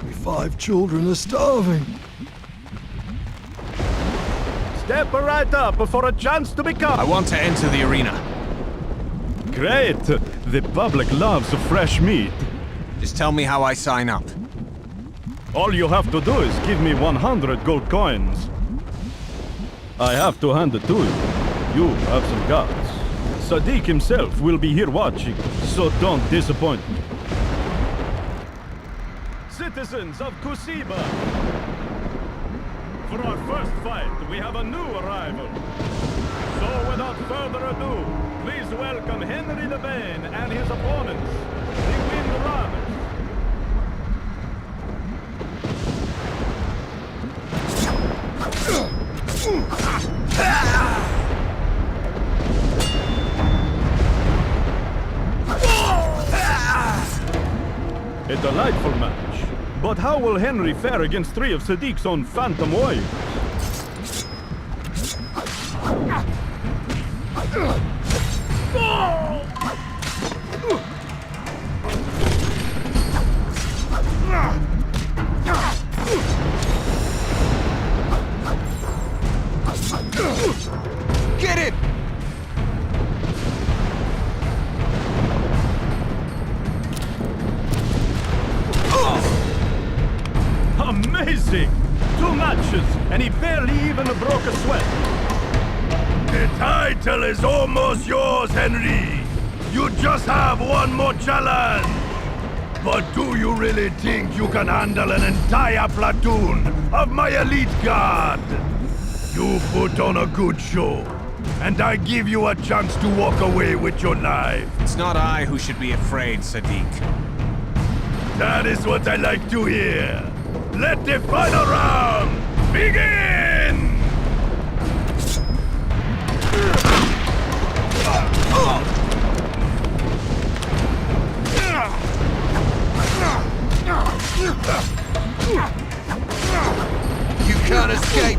My 5 children are starving. Step right up for a chance to become... I want to enter the arena. Great! The public loves fresh meat. Just tell me how I sign up. All you have to do is give me 100 gold coins. I have to hand it to you. You have some guts. Sadiq himself will be here watching, so don't disappoint me. Citizens of Kusiba! For our first fight, we have a new arrival. So without further ado, please welcome Henry the Bane and his opponents, the Wind Rammers. A delightful match. But how will Henry fare against 3 of Sadiq's own phantom warriors? Get it! Amazing! 2 matches, and he barely even broke a sweat. The title is almost yours, Henry. You just have one more challenge. But do you really think you can handle an entire platoon of my elite guard? You put on a good show, and I give you a chance to walk away with your life. It's not I who should be afraid, Sadiq. That is what I like to hear. Let the final round begin! You can't escape!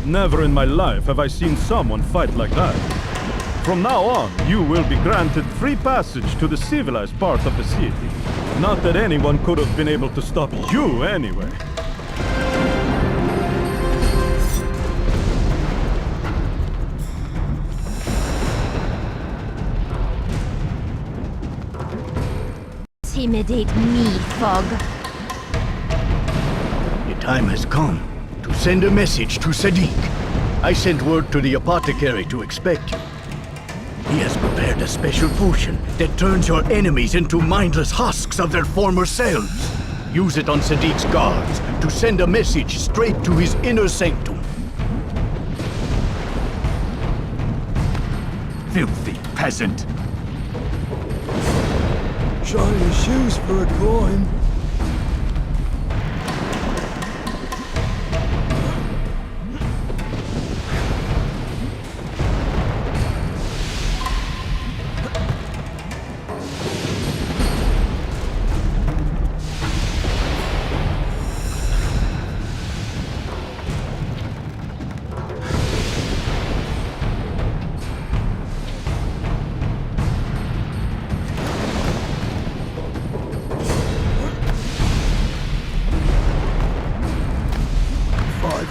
Never in my life have I seen someone fight like that. From now on, you will be granted free passage to the civilized part of the city. Not that anyone could have been able to stop you anyway. Intimidate me, Fog. The time has come to send a message to Sadiq. I sent word to the apothecary to expect you. He has prepared a special potion that turns your enemies into mindless husks of their former selves. Use it on Sadiq's guards to send a message straight to his inner sanctum. Filthy peasant! Shiny shoes for a coin.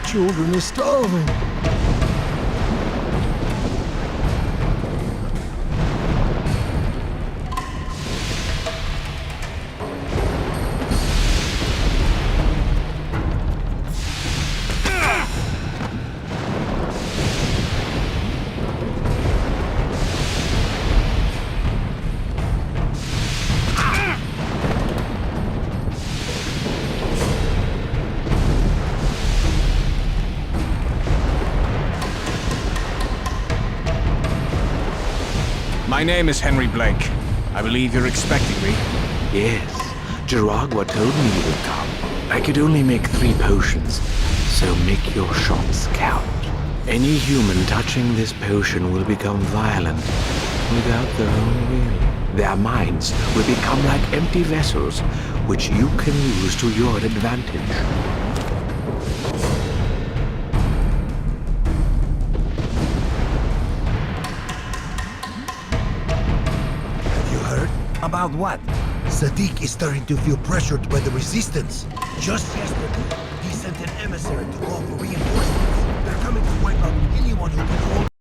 Children are starving. My name is Henry Blake. I believe you're expecting me. Yes, Jiragua told me you would come. I could only make 3 potions, so make your shots count. Any human touching this potion will become violent without their own will. Their minds will become like empty vessels, which you can use to your advantage. About what? Sadiq is starting to feel pressured by the resistance. Just yesterday, he sent an emissary to call for reinforcements. They're coming to wipe out anyone who can hold